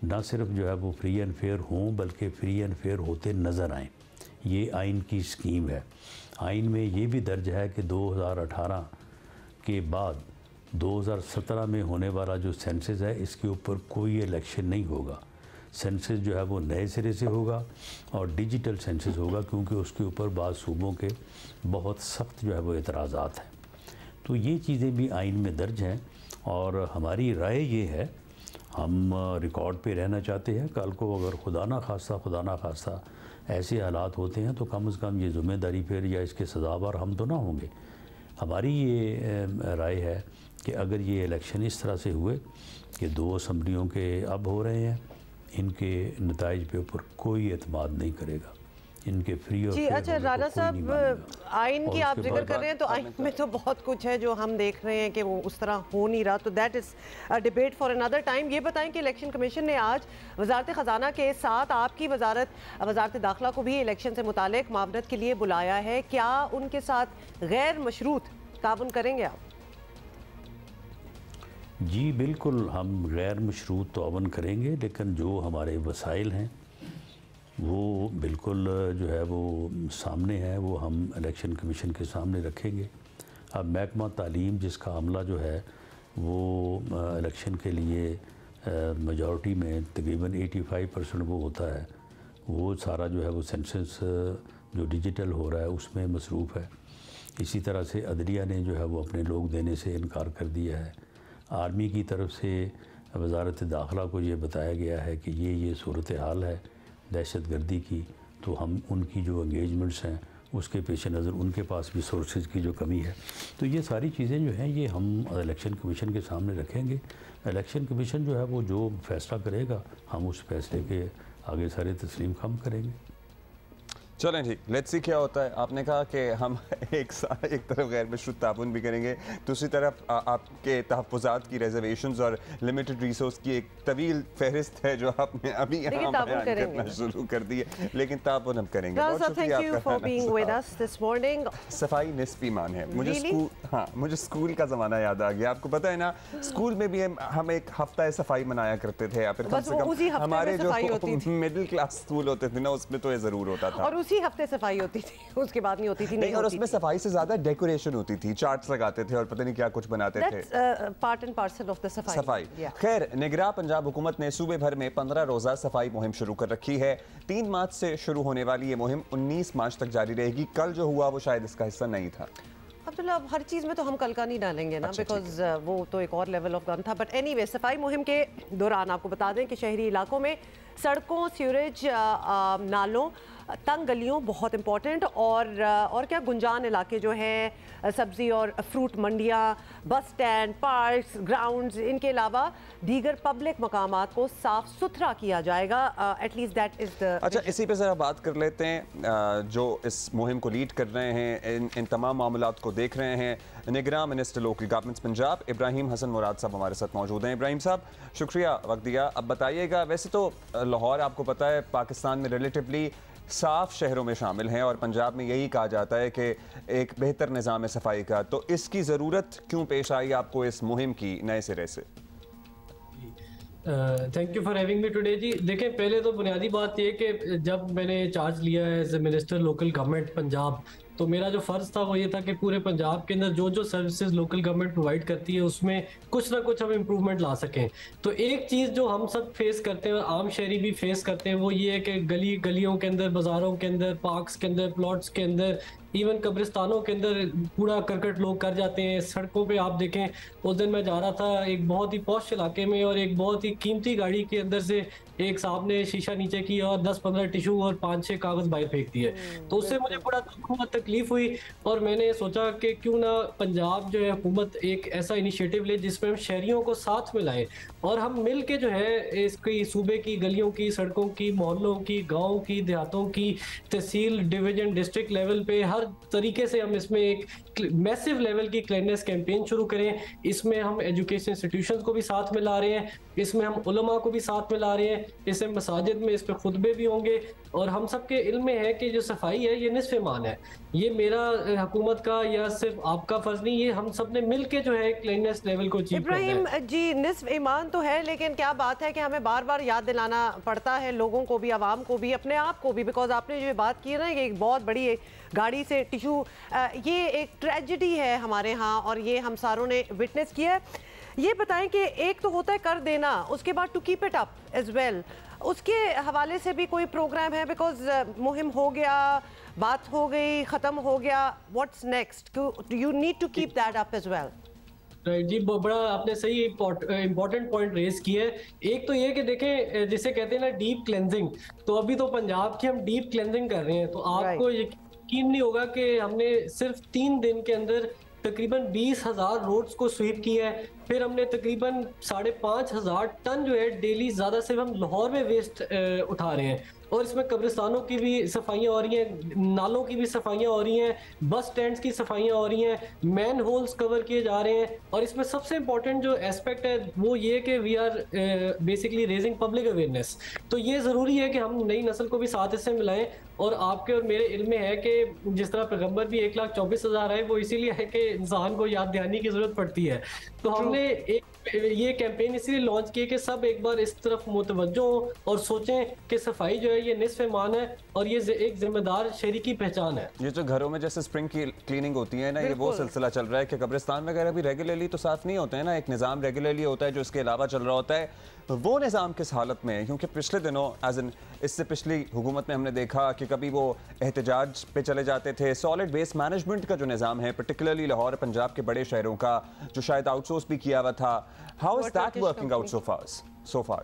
ना सिर्फ जो है वो फ्री एंड फेयर हों, बल्कि फ्री एंड फेयर होते नज़र आएँ। ये आइन की स्कीम है। आइन में ये भी दर्ज है कि 2018 के बाद 2017 में होने वाला जो सेंसस है, इसके ऊपर कोई इलेक्शन नहीं होगा। सेंसस जो है वो नए सिरे से होगा और डिजिटल सेंसस होगा, क्योंकि उसके ऊपर बाद सूबों के बहुत सख्त जो है वो एतराज़ात हैं। तो ये चीज़ें भी आइन में दर्ज हैं और हमारी राय ये है, हम रिकॉर्ड पे रहना चाहते हैं। कल को अगर खुदा ना खास्ता ऐसे हालात होते हैं तो कम से कम ये ज़िम्मेदारी फिर या इसके सज़ावार हम तो ना होंगे। हमारी ये राय है कि अगर ये इलेक्शन इस तरह से हुए कि 2 असम्बलियों के अब हो रहे हैं, इनके नताइज पे ऊपर कोई एतमाद नहीं करेगा। इनके फ्री और जी। अच्छा राना साहब, आइन की आप जिक्र कर रहे हैं तो आइन में तो बहुत कुछ है जो हम देख रहे हैं कि वो उस तरह हो नहीं रहा, तो that is a debate for another time. ये बताएं कि इलेक्शन कमीशन ने आज वजारत ख़जाना के साथ आपकी वजारत दाखिला को भी इलेक्शन से मुतालिक मावनत के लिए बुलाया है, क्या उनके साथ गैर मशरूत ताउन करेंगे आप? जी बिल्कुल, हम गैर मशरूत ताउन करेंगे, लेकिन जो हमारे वसाइल हैं वो बिल्कुल जो है वो सामने है, वो हम इलेक्शन कमीशन के सामने रखेंगे। अब महकमा तालीम जिसका अमला जो है वो इलेक्शन के लिए मेजॉरिटी में तकरीबन 85% वो होता है, वो सारा जो है वो सेंसस जो डिजिटल हो रहा है उसमें मसरूफ़ है। इसी तरह से अदलिया ने जो है वो अपने लोग देने से इनकार कर दिया है। आर्मी की तरफ से वजारत दाखिला को ये बताया गया है कि ये सूरत हाल है दहशतगर्दी की, तो हम उनकी जो एंगेजमेंट्स हैं उसके पेश नज़र उनके पास भी सोर्सेज की जो कमी है, तो ये सारी चीज़ें जो हैं ये हम इलेक्शन कमीशन के सामने रखेंगे। इलेक्शन कमीशन जो है वो जो फ़ैसला करेगा हम उस फैसले के आगे सारे तस्लीम खम करेंगे। चलें ठीक, लेट्स सी क्या होता है। आपने कहा कि हम एक तरफ गैर मशरूत ताउन भी करेंगे, दूसरी तरफ आपके तहफ़्फ़ुज़ात की रिजर्वेशंस और लिमिटेड रिसोर्स की एक तवील फहरिस्त है जो आपने अभी यहाँ बयान करना शुरू कर दी है, लेकिन ताउन हम करेंगे। बहुत शुक्रिया आपका। सफाई निस्फ़ ईमान है। मुझे स्कूल का ज़माना याद आ गया। आपको पता है ना, स्कूल में भी हम एक हफ्ता सफाई मनाया करते थे, या फिर कम से कम हमारे जो मिडिल क्लास स्कूल होते थे ना उसमें तो ये ज़रूर होता था, उसी हफ्ते सफाई होती थी, उसके बाद नहीं होती थी। नहीं, और उसमें सफाई से ज्यादा डेकोरेशन होती थी, चार्ट्स लगाते थे और पता नहीं क्या कुछ बनाते थे। Part and parcel of the सफाई। खैर, निगरां पंजाब हुकूमत ने सूबे भर में 15 रोजा सफाई मुहिम शुरू कर रखी है। 3 मार्च से शुरू होने वाली ये मुहिम 19 मार्च तक जारी रहेगी। कल जो हुआ वो शायद इसका हिस्सा नहीं था। अब्दुल्ला, अब हर चीज़ में तो हम कल का नहीं डालेंगे ना, बिकॉज वो तो एक और लेवल ऑफ गन था। बट एनीवे, सफाई मुहिम के दौरान आपको बता दें कि शहरी इलाकों में सड़कों, सीवरेज, नालों, तंग गलियों बहुत इंपॉर्टेंट, और क्या गुंजान इलाके जो हैं, सब्ज़ी और fruit मंडियाँ, bus stand, parks, grounds, इनके अलावा दीगर पब्लिक मकामात को साफ़ सुथरा किया जाएगा। At least that is the. अच्छा, इसी पे ज़रा बात कर लेते हैं। जो इस मुहिम को लीड कर रहे हैं, इन तमाम मामलात को देख रहे हैं, निगरां minister local governments Punjab Ibrahim Hasan Murad sahab हमारे साथ मौजूद हैं। इब्राहिम साहब, शुक्रिया वक्त दिया। अब बताइएगा, वैसे तो लाहौर आपको पता है पाकिस्तान में रिलेटिवली साफ शहरों में शामिल हैं, और पंजाब में यही कहा जाता है कि एक बेहतर निज़ाम सफाई का, तो इसकी ज़रूरत क्यों पेश आई आपको इस मुहिम की नए सिरे से? Thank you for having me today जी। देखें, पहले तो बुनियादी बात ये कि जब मैंने चार्ज लिया है as a minister local government Punjab, तो मेरा जो फ़र्ज़ था वो ये था कि पूरे पंजाब के अंदर जो सर्विसेज लोकल गवर्नमेंट प्रोवाइड करती है उसमें कुछ ना कुछ हम इम्प्रूवमेंट ला सकें। तो एक चीज़ जो हम सब फेस करते हैं और आम शहरी भी फेस करते हैं वो ये है कि गलियों के अंदर, बाज़ारों के अंदर, पार्क्स के अंदर, प्लॉट्स के अंदर, इवन कब्रिस्तानों के अंदर कूड़ा करकट लोग कर जाते हैं। सड़कों पे आप देखें, उस दिन मैं जा रहा था एक बहुत ही पॉश इलाके में और एक बहुत ही कीमती गाड़ी के अंदर से एक साहब ने शीशा नीचे किया और 10-15 टिश्यू और 5-6 कागज़ बाहर फेंक दिए। तो उससे मुझे बड़ा दुख हुआ, तकलीफ हुई, और मैंने सोचा कि क्यों ना पंजाब जो है हुकूमत एक ऐसा इनिशिएटिव ले जिसमें हम शहरियों को साथ में लाएं और हम मिल के जो है इसकी सूबे की गलियों की, सड़कों की, मोहल्लों की, गाँव की, देहातों की, तहसील, डिवीजन, डिस्ट्रिक्ट लेवल पे हर तरीके से हम इसमें एक मैसिव लेवल की क्लीननेस कैंपेन शुरू करें। इसमें हम एजुकेशन इंस्टीट्यूशंस को भी साथ में ला रहे हैं, इसमें हम उलमा को भी साथ में ला रहे हैं, इसमें मसाजिद में इस पे खुतबे भी होंगे, और हम सबके इल्म में है कि जो सफाई है ये निस्फ़ ईमान है। ये मेरा हुकूमत का या सिर्फ आपका फर्ज नहीं, ये हम सब ने मिल के जो है क्लीननेस लेवल को अचीव करना है। इब्राहिम जी, निस्फ़ ईमान तो है, लेकिन क्या बात है कि हमें बार बार याद दिलाना पड़ता है लोगों को भी, आवाम को भी, अपने आप को भी, बिकॉज आपने जो बात की है ना, एक बहुत बड़ी गाड़ी से टिश्यू, ये एक ट्रेजेडी है हमारे यहाँ और ये हम सारों ने विटनेस किया है। ये बताएं कि एक तो होता है कर देना, उसके बाद to keep it up as well, उसके हवाले से भी कोई प्रोग्राम है? बिकॉज मुहिम हो गया, बात हो गई, ख़त्म हो गया, what's next? You need to keep that up as well. जी, बड़ा आपने सही इंपॉर्टेंट पॉइंट रेज किया है। एक तो ये कि देखें, जिसे कहते हैं ना डीप क्लेंजिंग, तो अभी तो पंजाब की हम डीप क्लेंजिंग कर रहे हैं, तो आपको यकीन नहीं होगा कि हमने सिर्फ 3 दिन के अंदर तकरीबन 20,000 रोड्स को स्वीप किया है। फिर हमने तकरीबन 5,500 टन जो है डेली ज़्यादा सिर्फ हम लाहौर में वेस्ट उठा रहे हैं। और इसमें कब्रिस्तानों की भी सफाइयाँ हो रही हैं, नालों की भी सफाइयाँ हो रही हैं, बस स्टैंड्स की सफाइयाँ हो रही हैं, मैन होल्स कवर किए जा रहे हैं। और इसमें सबसे इंपॉर्टेंट जो एस्पेक्ट है वो ये कि we are basically raising public awareness. तो ये ज़रूरी है कि हम नई नस्ल को भी साथ इससे मिलाएं। और आपके और मेरे इल्म में है कि जिस तरह पैगंबर भी 1,24,000 है, वो इसीलिए है कि इंसान को याद दहानी की ज़रूरत पड़ती है। तो हमने ये कैंपेन इसलिए लॉन्च किया कि सब एक बार इस तरफ मुतवज्जो हो और सोचें कि सफाई जो है ये निस्फ़ ईमान है और ये एक जिम्मेदार शहरी की पहचान है। ये जो घरों में जैसे स्प्रिंग की क्लीनिंग होती है ना, ये वो सिलसिला चल रहा है कि कब्रिस्तान वगैरह भी रेगुलरली तो साफ नहीं होते हैं ना, एक निज़ाम रेगुलरली होता है जो इसके अलावा चल रहा होता है। वो निज़ाम किस हालत में है? क्योंकि पिछले दिनों एज इन इससे पिछली हुकूमत में हमने देखा कि कभी वो एहतजाज पे चले जाते थे। सॉलिड वेस्ट मैनेजमेंट का जो निज़ाम है पर्टिकुलरली लाहौर पंजाब के बड़े शहरों का, जो शायद आउटसोर्स भी किया हुआ था, how is that working out so far?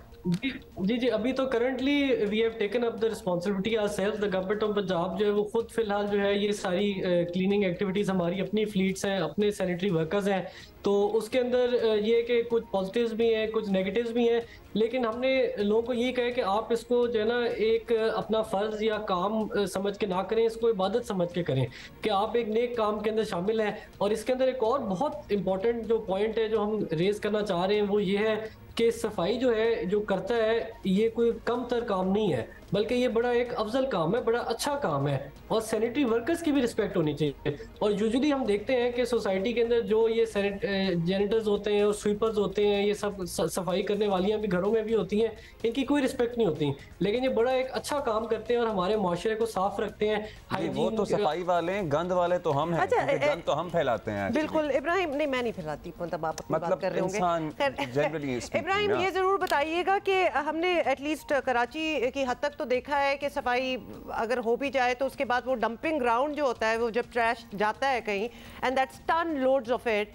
जी अभी तो currently we have taken up the responsibility ourselves. The government of Punjab जो है वो खुद फिलहाल जो है ये सारी क्लीनिंग एक्टिविटीज हमारी अपनी फ्लीट्स हैं, अपने सैनिटरी वर्कर्स हैं, तो उसके अंदर ये कि कुछ पॉजिटिव्स भी हैं, कुछ नेगेटिव्स भी हैं। लेकिन हमने लोगों को ये कहा कि आप इसको जो है ना एक अपना फ़र्ज़ या काम समझ के ना करें, इसको इबादत समझ के करें कि आप एक नेक काम के अंदर शामिल हैं। और इसके अंदर एक और बहुत इंपॉर्टेंट जो पॉइंट है जो हम रेज़ करना चाह रहे हैं वो ये है कि सफाई जो है जो करता है ये कोई कम तर काम नहीं है, बल्कि ये बड़ा एक अफजल काम है, बड़ा अच्छा काम है। और सैनिटरी वर्कर्स की भी रिस्पेक्ट होनी चाहिए। और यूजुअली हम देखते हैं कि सोसाइटी के अंदर जो ये जेनिटर्स होते हैं और स्वीपर्स होते हैं, ये सब सफाई करने वालियाँ भी घरों में भी होती हैं, इनकी कोई रिस्पेक्ट नहीं होती, लेकिन ये बड़ा एक अच्छा काम करते हैं और हमारे माशरे को साफ रखते हैं। वो तो सफाई वाले, गंद वाले तो हम हैं, गंद तो हम फैलाते हैं। बिल्कुल इब्राहिम, नहीं मैं नहीं फैलाती, मतलब आप अपनी बात कर रहे होंगे। इब्राहिम ये जरूर बताइएगा कि हमने एटलीस्ट कराची की हद तक तो देखा है कि सफाई अगर हो भी जाए तो उसके बाद वो डंपिंग ग्राउंड जो होता है, वो जब ट्रैश जाता है कहीं and that's ton loads of it,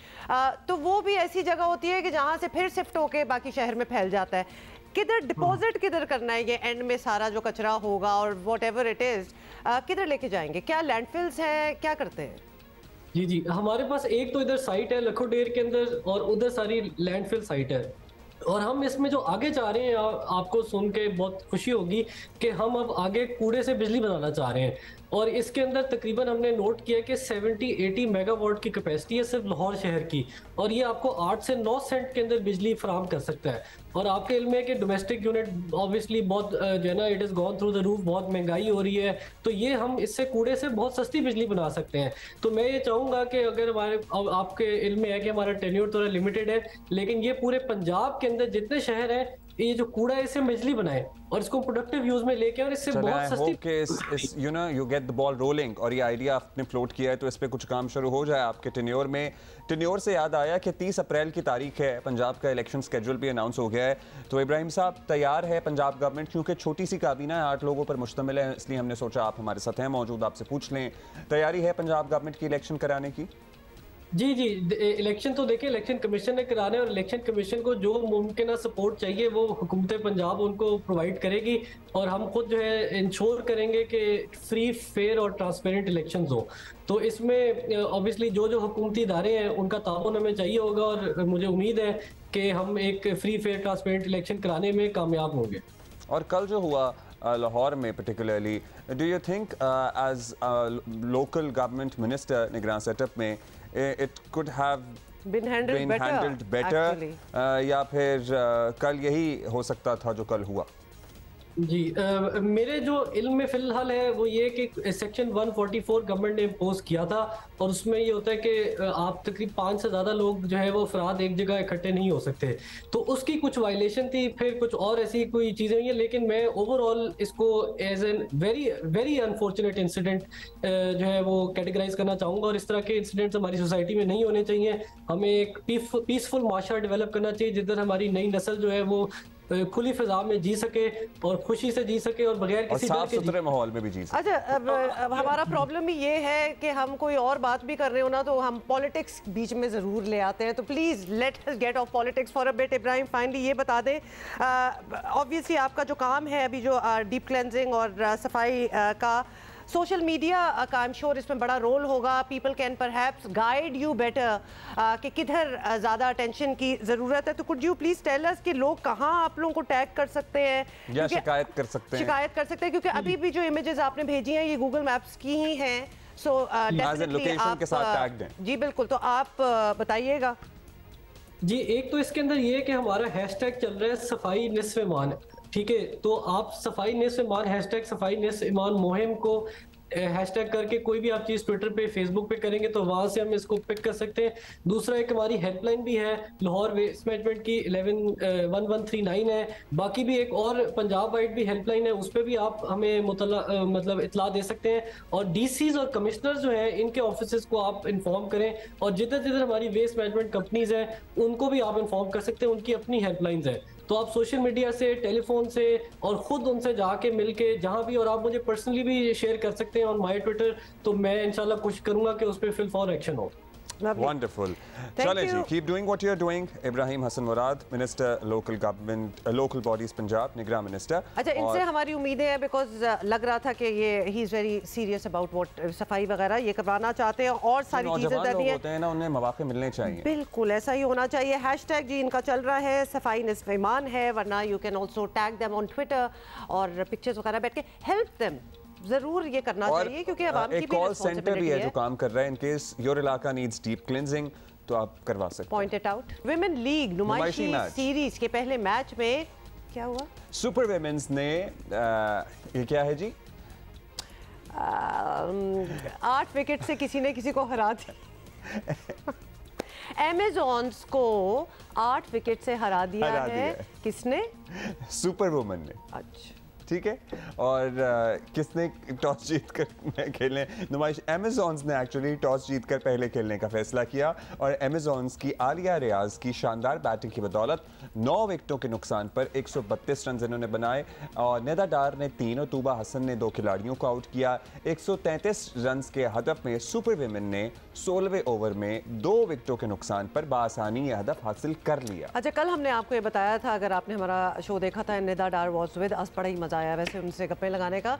तो वो भी ऐसी जगह होती है कि जहाँ से फिर शिफ्ट होके बाकी शहर में फैल जाता है। किधर डिपॉजिट किधर करना है ये एंड में सारा जो कचरा होगा और व्हाटएवर इट इज, किधर लेके जाएंगे? क्या लैंडफिल्स हैं, क्या करते हैं? जी हमारे पास एक तो इधर साइट है लखोडेर के अंदर और उधर सारी लैंडफिल साइट है। और हम इसमें जो आगे जा रहे हैं, आपको सुन के बहुत खुशी होगी कि हम अब आगे कूड़े से बिजली बनाना चाह रहे हैं। और इसके अंदर तकरीबन हमने नोट किया कि 70-80 मेगावाट की कैपेसिटी है सिर्फ लाहौर शहर की, और ये आपको 8 से 9 सेंट के अंदर बिजली फराहम कर सकता है। और आपके इल्म है कि डोमेस्टिक यूनिट ऑब्वियसली बहुत जो है ना it is gone through the roof, बहुत महंगाई हो रही है, तो ये हम इससे कूड़े से बहुत सस्ती बिजली बना सकते हैं। तो मैं ये चाहूँगा कि अगर हमारे आपके इल्म में है कि हमारा टेन्योर थोड़ा लिमिटेड है, लेकिन ये पूरे पंजाब के अंदर जितने शहर हैं ये जो कूड़ा है इससे बिजली बनाए और इसको प्रोडक्टिव यूज में लेके और इससे बहुत सस्ती you get the ball rolling. और ये आइडिया आपने फ्लोट किया है तो इस पे कुछ काम शुरू हो जाए आपके टेन्योर में। टेन्योर से याद आया कि 30 अप्रैल की तारीख है, पंजाब का इलेक्शन स्केड्यूल भी अनाउंस हो गया है, तो इब्राहिम साहब तैयार है पंजाब गवर्नमेंट? क्योंकि छोटी सी काबीना है, 8 लोगों पर मुश्तमिल है, इसलिए हमने सोचा आप हमारे साथ हैं मौजूद, आपसे पूछ लें, तैयारी है पंजाब गवर्नमेंट की इलेक्शन कराने की? जी इलेक्शन तो देखिए इलेक्शन कमीशन ने कराने और इलेक्शन कमीशन को जो मुमकिन सपोर्ट चाहिए वो हुकूमत पंजाब उनको प्रोवाइड करेगी। और हम खुद जो है इंश्योर करेंगे कि फ्री फेयर और ट्रांसपेरेंट इलेक्शंस हो। तो इसमें ऑब्वियसली जो जो हुकूमती इदारे हैं उनका ताउन हमें चाहिए होगा और मुझे उम्मीद है कि हम एक फ्री फेयर ट्रांसपेरेंट इलेक्शन कराने में कामयाब होंगे। और कल जो हुआ लाहौर में particularly, do you think as local government minister निगरान सेटअप में it could have been handled better या फिर कल यही हो सकता था जो कल हुआ? जी मेरे जो इल्म में फ़िलहाल है वो ये कि सेक्शन 144 गवर्नमेंट ने इम्पोज किया था और उसमें ये होता है कि आप तकरीबन 5 से ज़्यादा लोग जो है वो अफराद एक जगह इकट्ठे नहीं हो सकते, तो उसकी कुछ वायलेशन थी, फिर कुछ और ऐसी कोई चीज़ें हुई हैं। लेकिन मैं ओवरऑल इसको as an very unfortunate incident जो है वो कैटेगराइज करना चाहूँगा। और इस तरह के इंसिडेंट्स हमारी सोसाइटी में नहीं होने चाहिए। हमें एक पीसफुल माशरा डेवलप करना चाहिए जिधर हमारी नई नस्ल जो है वो खुली फिजा में जी सके और खुशी से जी सके और बगैर किसी साफ सुथरे माहौल में भी जी सके। अच्छा अब हमारा प्रॉब्लम भी ये है कि हम कोई और बात भी कर रहे हो ना तो हम पॉलिटिक्स बीच में ज़रूर ले आते हैं, तो please let us gate of politics for a bit. Ibrahim finally ये बता दें, ऑब्वियसली आपका जो काम है अभी जो डीप क्लेंजिंग और सफाई का, सोशल मीडिया का आई एम श्योर इसमें बड़ा रोल होगा। People can perhaps guide you better कि किधर ज़्यादा अटेंशन की ज़रूरत है। तो could you please tell us कि लोग कहाँ आप लोगों को टैग कर सकते हैं या शिकायत कर सकते हैं क्योंकि अभी भी जो इमेजेस आपने भेजी हैं ये गूगल मैप्स की ही हैं। सो डेफिनेटली आप के साथ टैग्ड हैं। जी बिल्कुल, तो आप बताइएगा। जी, एक तो इसके अंदर ये है कि हमारा हैशटैग चल रहा है सफाई निस्फ ईमान, ठीक है। तो आप सफाई निस्फ ईमान हैशटैग सफाई निस्फ ईमान मुहिम को हैशटैग करके कोई भी आप चीज़ ट्विटर पे फेसबुक पे करेंगे तो वहाँ से हम इसको पिक कर सकते हैं। दूसरा एक हमारी हेल्पलाइन भी है लाहौर वेस्ट मैनेजमेंट की 111139 है। बाकी भी एक और पंजाब वाइड भी हेल्पलाइन है, उस पर भी आप हमें मतलब इतला दे सकते हैं। और डीसीज और कमिश्नर जो हैं इनके ऑफिस को आप इन्फॉर्म करें, और जिधर जिधर हमारी वेस्ट मैनेजमेंट कंपनीज हैं उनको भी आप इन्फॉर्म कर सकते हैं, उनकी अपनी हेल्पलाइंस हैं। तो आप सोशल मीडिया से, टेलीफोन से और खुद उनसे जाके मिलके जहां भी, और आप मुझे पर्सनली भी शेयर कर सकते हैं ऑन माय ट्विटर, तो मैं इंशाल्लाह कोशिश करूंगा कि उस पर फिल फॉर एक्शन हो। Wonderful. चले जी, keep doing what you're doing. Ibrahim Hasan Murad, minister local government local bodies Punjab, निगरान मिनिस्टर। अच्छा, इनसे हमारी उम्मीदें हैं बिकॉज लग रहा था कि ये he is very serious about what सफाई वगैरह ये करवाना चाहते हैं और सारी चीजें करनी होते हैं ना, उन्हें मौके मिलने चाहिए। बिल्कुल ऐसा ही होना चाहिए। हैशटैग जी इनका चल रहा है सफाई निस्फ ईमान है, वरना you can also tag them on Twitter और पिक्चर्स वगैरह बैठ के हेल्प देम जरूर ये करना चाहिए, क्योंकि आवाम की भी कॉल सेंटर भी है जो काम कर रहा है। इन केस योर इलाका नीड्स डीप क्लींजिंग तो आप करवा सकते हैं। Point it out. Women league नुमाइशी सीरीज के पहले मैच में क्या हुआ? सुपर विमेंस ने ये क्या है जी 8 विकेट से किसी ने किसी को हरा दिया। अमेज़ॉन्स को 8 विकेट से हरा दिया है। किसने? सुपर वुमन ने। अच्छा ठीक है। और किसने टॉस जीतकर खेलने नुमाइश? अमेज़ॉन्स ने एक्चुअली टॉस जीतकर पहले खेलने का फैसला किया और अमेज़ॉन्स की आलिया रियाज की शानदार बैटिंग की बदौलत 9 विकेटों के नुकसान पर 132 रन इन्होंने बनाए और नेदा डार ने 3 और तूबा हसन ने 2 खिलाड़ियों को आउट किया। 133 रन के हदफ में सुपर विमेन ने 16वें ओवर में 2 विकेटों के नुकसान पर बासानी ये हदफ हासिल कर लिया। अच्छा, कल हमने आपको ये बताया था, अगर आपने हमारा शो देखा था, नेदा डार वॉज विद अस, बड़ा ही मजा आया वैसे उनसे गप्पे लगाने का।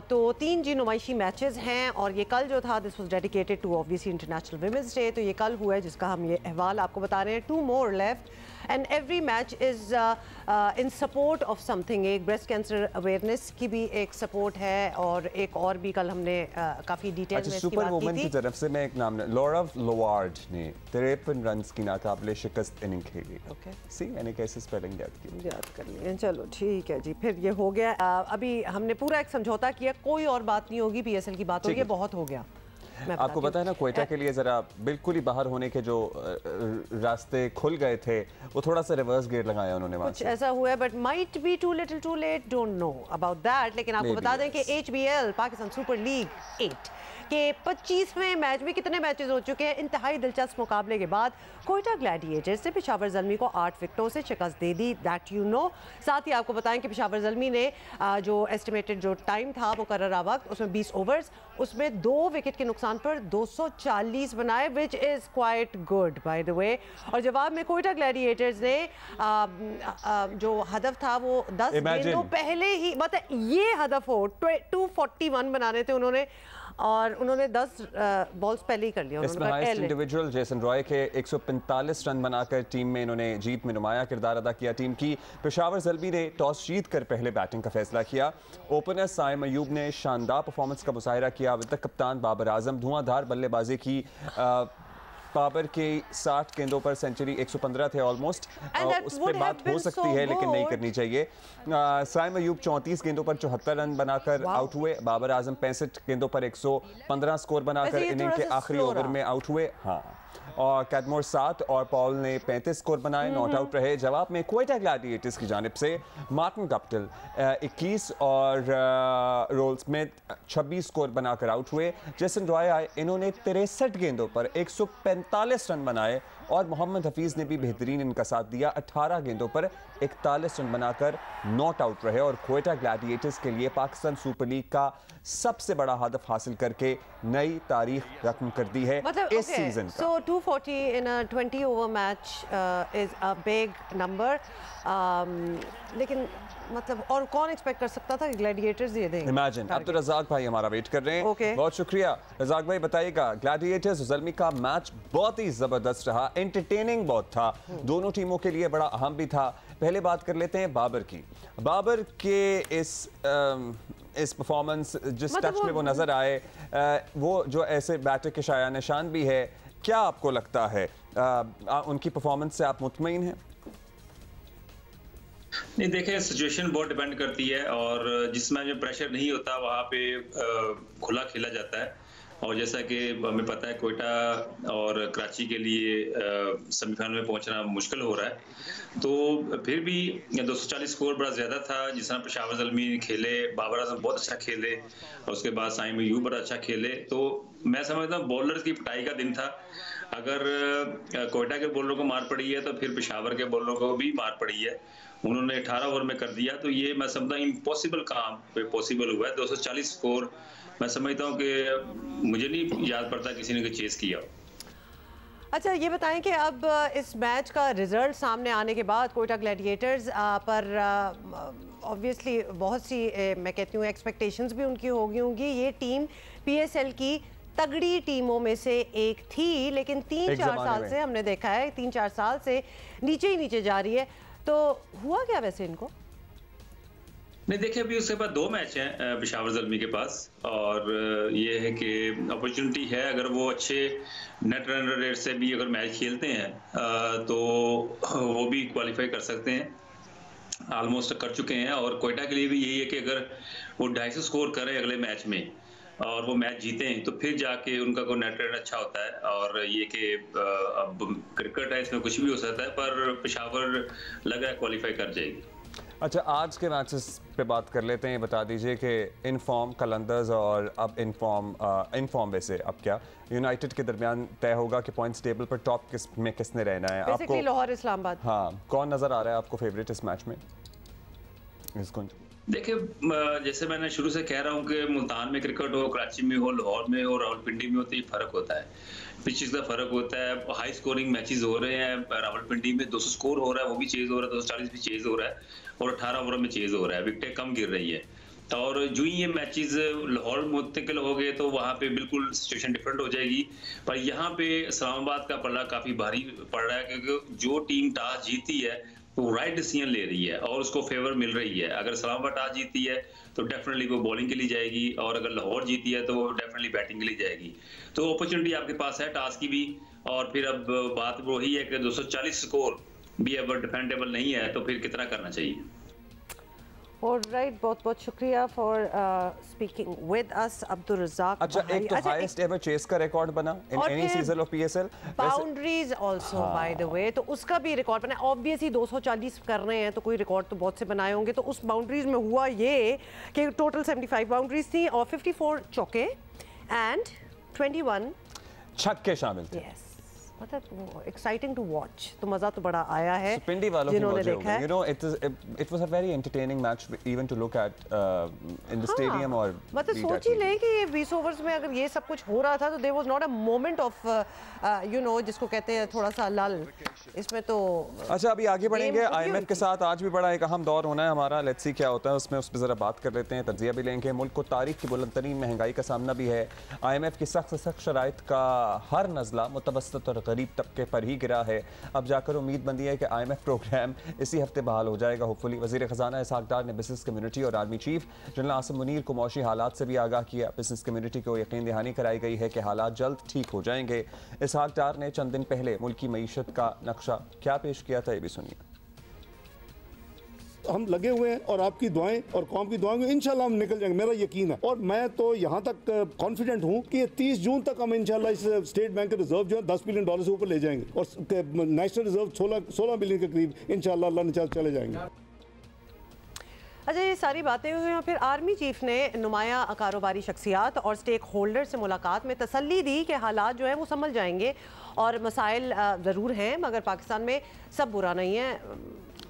तो 3 जी नुमाइशी मैचेस हैं और ये कल जो था this was dedicated to obviously international women's day, तो ये कल हुआ है जिसका हम ये अहवाल आपको बता रहे हैं। 2 more left and every match is in support of something. एक ब्रेस्ट कैंसर अवेयरनेस की भी एक सपोर्ट है और एक और भी कल हमने काफ़ी डिटेल में इसकी बात की थी। की तरफ से मैं एक नाम, लॉरा लोवार्ड ने 53 रन की नाकाबिले शिकस्त इनिंग खेली। ओके, सी मैंने कैसे स्पेलिंग याद कर लिए। चलो ठीक है जी, फिर ये हो गया। अभी हमने पूरा एक समझौता किया, कोई और बात नहीं होगी, PSL की बात होगी, बहुत हो गया। आपको पता है ना, क्वेटा के लिए जरा बिल्कुल ही बाहर होने के जो रास्ते खुल गए थे वो थोड़ा सा रिवर्स गियर लगाया उन्होंने, कुछ ऐसा हुआ है, but might be too little too late, don't know about that. लेकिन आपको बता दें कि HBL पाकिस्तान सुपर लीग 8 के 25वें मैच में कितने मैचेस हो चुके हैं। इंतहाई दिलचस्प मुकाबले के बाद कोयटा ग्लैडिएटर्स ने पेशावर ज़ल्मी को 8 विकेटों से शिकस्त दे दी, दैट यू नो। साथ ही आपको बताएं कि पेशावर ज़ल्मी ने जो एस्टिमेटेड जो टाइम था वो कररा वक्त उसमें 20 ओवर्स, उसमें 2 विकेट के नुकसान पर 240 बनाए, which is quite good bye the वे। और जवाब में कोयटा ग्लैडिएटर्स ने जो हदफ था वो 10 गेंदों पहले ही, मतलब ये हदफ हो 241 बनाने थे उन्होंने और उन्होंने 10 बॉल्स पहले ही कर लिया। इसमें हाईएस्ट इंडिविजुअल जेसन रॉय के 145 रन बनाकर टीम में इन्होंने जीत में नुमाया किरदार अदा किया। टीम की पेशावर ज़ल्मी ने टॉस जीतकर पहले बैटिंग का फैसला किया। ओपनर साइम अयूब ने शानदार परफॉर्मेंस का मुजाहिरा किया। विकेट कप्तान बाबर आजम धुआंधार बल्लेबाजी की। बाबर के 60 गेंदों पर सेंचुरी 115 थे ऑलमोस्ट, उस पर बात हो सकती है लेकिन नहीं करनी चाहिए। साइम अयूब 34 गेंदों पर 74 रन बनाकर आउट हुए। बाबर आजम 65 गेंदों पर 115 स्कोर बनाकर इनिंग के आखिरी ओवर में आउट हुए। हाँ, और कैडमोर 7 और पॉल ने 35 स्कोर बनाए, नॉट आउट रहे। जवाब में कोयटा ग्लैडिएटर्स की जानिब से मार्टिन गप्टिल 21 और रोल स्मिथ 26 स्कोर बनाकर आउट हुए। जेसन रॉय आए, इन्होंने 63 गेंदों पर 145 रन बनाए और मोहम्मद हफीज़ ने भी बेहतरीन इनका साथ दिया। 18 गेंदों पर 41 रन बनाकर नॉट आउट रहे और कोयटा ग्लैडिएटर्स के लिए पाकिस्तान सुपर लीग का सबसे बड़ा हदफ हासिल करके नई तारीख रकम कर दी है इस सीजन का। So 240 in a 20 over match is a big number, लेकिन मतलब और कौन एक्सपेक्ट कर सकता था कि ग्लैडिएटर्स ये देंगे? इमेजिन। अब तो रज़ाक भाई हमारा वेट कर रहे हैं। बहुत शुक्रिया रज़ाक भाई। बताइएगा, ग्लैडिएटर्स और ज़ल्मी का मैच बहुत ही ज़बरदस्त रहा, एंटरटेनिंग बहुत था, दोनों टीमों के लिए बड़ा अहम भी था। पहले बात कर लेते हैं बाबर की। बाबर के इस परफॉर्मेंस, जिस टच में वो नजर आए, वो जो ऐसे बैटर के शाया निशान भी है, क्या आपको लगता है उनकी परफॉर्मेंस से आप मुतमईन हैं? नहीं, देखें, सिचुएशन बहुत डिपेंड करती है और जिस मैच में प्रेशर नहीं होता वहाँ पे खुला खेला जाता है। और जैसा कि हमें पता है कोयटा और कराची के लिए सेमीफाइनल में पहुंचना मुश्किल हो रहा है, तो फिर भी 240 स्कोर बड़ा ज़्यादा था। जिस तरह पेशावर ज़ल्मी खेले, बाबर आजम बहुत अच्छा खेले और उसके बाद साइम अय्यूब बड़ा अच्छा खेले, तो मैं समझता हूँ बॉलर की पिटाई का दिन था। अगर कोयटा के बॉलरों को मार पड़ी है तो फिर पेशावर के बॉलरों को भी मार पड़ी है। उन्होंने 18 ओवर में कर दिया, तो ये मैं समझता हूँ इम्पॉसिबल काम पॉसिबल हुआ है। 240 स्कोर मैं समझता हूँ कि मुझे नहीं याद पड़ता किसी ने चेस किया। अच्छा, ये बताएं कि अब इस मैच का रिजल्ट सामने आने के बाद कोयटा ग्लैडिएटर्स पर ऑब्वियसली बहुत सी मैं कहती हूँ एक्सपेक्टेशंस भी उनकी होंगी। ये टीम PSL की तगड़ी टीमों में से एक थी, लेकिन 3-4 साल से हमने देखा है 3-4 साल से नीचे ही नीचे जा रही है। तो हुआ क्या वैसे इनको? नहीं, देखिए, अभी उसके बाद 2 मैच हैं पेशावर ज़ल्मी के पास और ये है कि अपॉर्चुनिटी है, अगर वो अच्छे नेट रन रेट से भी अगर मैच खेलते हैं तो वो भी क्वालिफाई कर सकते हैं। ऑलमोस्ट कर चुके हैं और कोयटा के लिए भी यही है कि अगर वो 250 स्कोर करें अगले मैच में और वो मैच जीतें तो फिर जाके उनका कोई नेट रन अच्छा होता है। और ये कि अब क्रिकेट है, इसमें कुछ भी हो सकता है, पर पेशावर लग रहा है क्वालिफाई कर जाएगी। अच्छा, आज के मैचेस पे बात कर लेते हैं। बता दीजिए कि इनफॉर्म कलंदर्स और अब इनफॉर्म वैसे अब क्या यूनाइटेड के दरमियान तय होगा कि पॉइंट्स टेबल पर टॉप में किसने रहना है। आपको लाहौर इस्लामाबाद, हाँ, कौन नजर आ रहा है आपको फेवरेट इस मैच में? देखिए, जैसे मैंने शुरू से कह रहा हूँ कि मुल्तान में क्रिकेट हो, कराची में हो, लाहौर में हो, रावलपिंडी में हो, तो ये फर्क होता है, पिचेस का फर्क होता है। हाई स्कोरिंग मैचेस हो रहे हैं, रावलपिंडी में 200 स्कोर हो रहा है, वो भी चेज हो रहा है, 240 भी चेज हो रहा है और 18 ओवर में चेज हो रहा है, विकेटें कम गिर रही है। और जो ही ये मैचेस लाहौर मुंतकिल हो गए तो वहाँ पे बिल्कुल सिचुएशन डिफरेंट हो जाएगी। पर यहाँ पे इस्लामाबाद का पल्ला काफ़ी भारी पड़ रहा है, क्योंकि जो टीम टॉस जीती है वो राइट डिसीजन ले रही है और उसको फेवर मिल रही है। अगर इस्लामाबाद टॉस जीती है तो डेफिनेटली वो बॉलिंग के लिए जाएगी और अगर लाहौर जीती है तो वो डेफिनेटली बैटिंग के लिए जाएगी। तो अपॉर्चुनिटी आपके पास है टॉस की भी। और फिर अब बात वही है कि 240 स्कोर भी अगर डिफेंडेबल नहीं है तो फिर कितना करना चाहिए। ऑलराइट, बहुत बहुत शुक्रिया for speaking with us Abdul Razzaq. अच्छा, एक तो हाईएस्ट एवर चेस का रिकॉर्ड बना in any season of PSL, boundaries also by the way, तो उसका भी रिकॉर्ड बना। ऑब्वियसली 240 कर रहे हैं तो कोई रिकॉर्ड तो बहुत से बनाए होंगे। तो उस बाउंड्रीज में हुआ ये कि टोटल 75 बाउंड्रीज थी और 54 चौके एंड 21 छक्के शामिल थे। yes. मतलब वो एक्साइटिंग टू वॉच, तो मजा तो बड़ा आया है पिंडी वालों जिन्होंने देखा है। You know, it was a very entertaining match even to look at in the stadium और मतलब सोच ही लें कि ये 20 ओवर्स में अगर ये सब कुछ हो रहा था तो there was not a moment of you know जिसको कहते हैं थोड़ा सा लल इसमें तो। अच्छा, अभी आगे बढ़ेंगे IMF के साथ। आज भी बड़ा एक अहम दौर होना है हमारा, लेट्स सी क्या होता है उसमें, उस पर ज़रा बात कर लेते हैं, तज्जिया भी लेंगे। मुल्क को तारीख की बुलंदतरीन महंगाई का सामना भी है। IMF की सख्त से सख्त शराइत का हर नज़ला मुतवस्सत और गरीब तबके पर ही गिरा है। अब जाकर उम्मीद बंदी है कि IMF प्रोग्राम इसी हफ्ते बहाल हो जाएगा होपफुली। वज़ीर ख़जाना इसहाक डार ने बिजनेस कम्युनिटी और army chief general Asim Munir को मौशी हालात से भी आगाह किया। बिजनेस कम्युनिटी को यकीन दहानी कराई गई है कि हालात जल्द ठीक हो जाएंगे। इसहाक डार ने चंद दिन पहले मुल्क की मईशत का नक्शा क्या पेश किया था, ये भी सुनिए। हम लगे हुए हैं और आपकी दुआएं और कौम की दुआएं इंशाल्लाह हम निकल जाएंगे, मेरा यकीन है। और मैं तो यहाँ तक कॉन्फिडेंट हूँ कि 30 जून तक हम इंशाल्लाह इस स्टेट बैंक के रिजर्व जो है $10 बिलियन से ऊपर ले जाएंगे और नेशनल रिजर्व 16 बिलियन के करीब इंशाल्लाह अल्लाह ने चाहा चले जाएंगे। अच्छा, ये सारी बातें हुई हैं, फिर आर्मी चीफ ने नुमाया कारोबारी शख्सियात और स्टेक होल्डर से मुलाकात में तसल्ली दी कि हालात जो है वो संभल जाएंगे और मसाइल ज़रूर हैं मगर पाकिस्तान में सब बुरा नहीं है।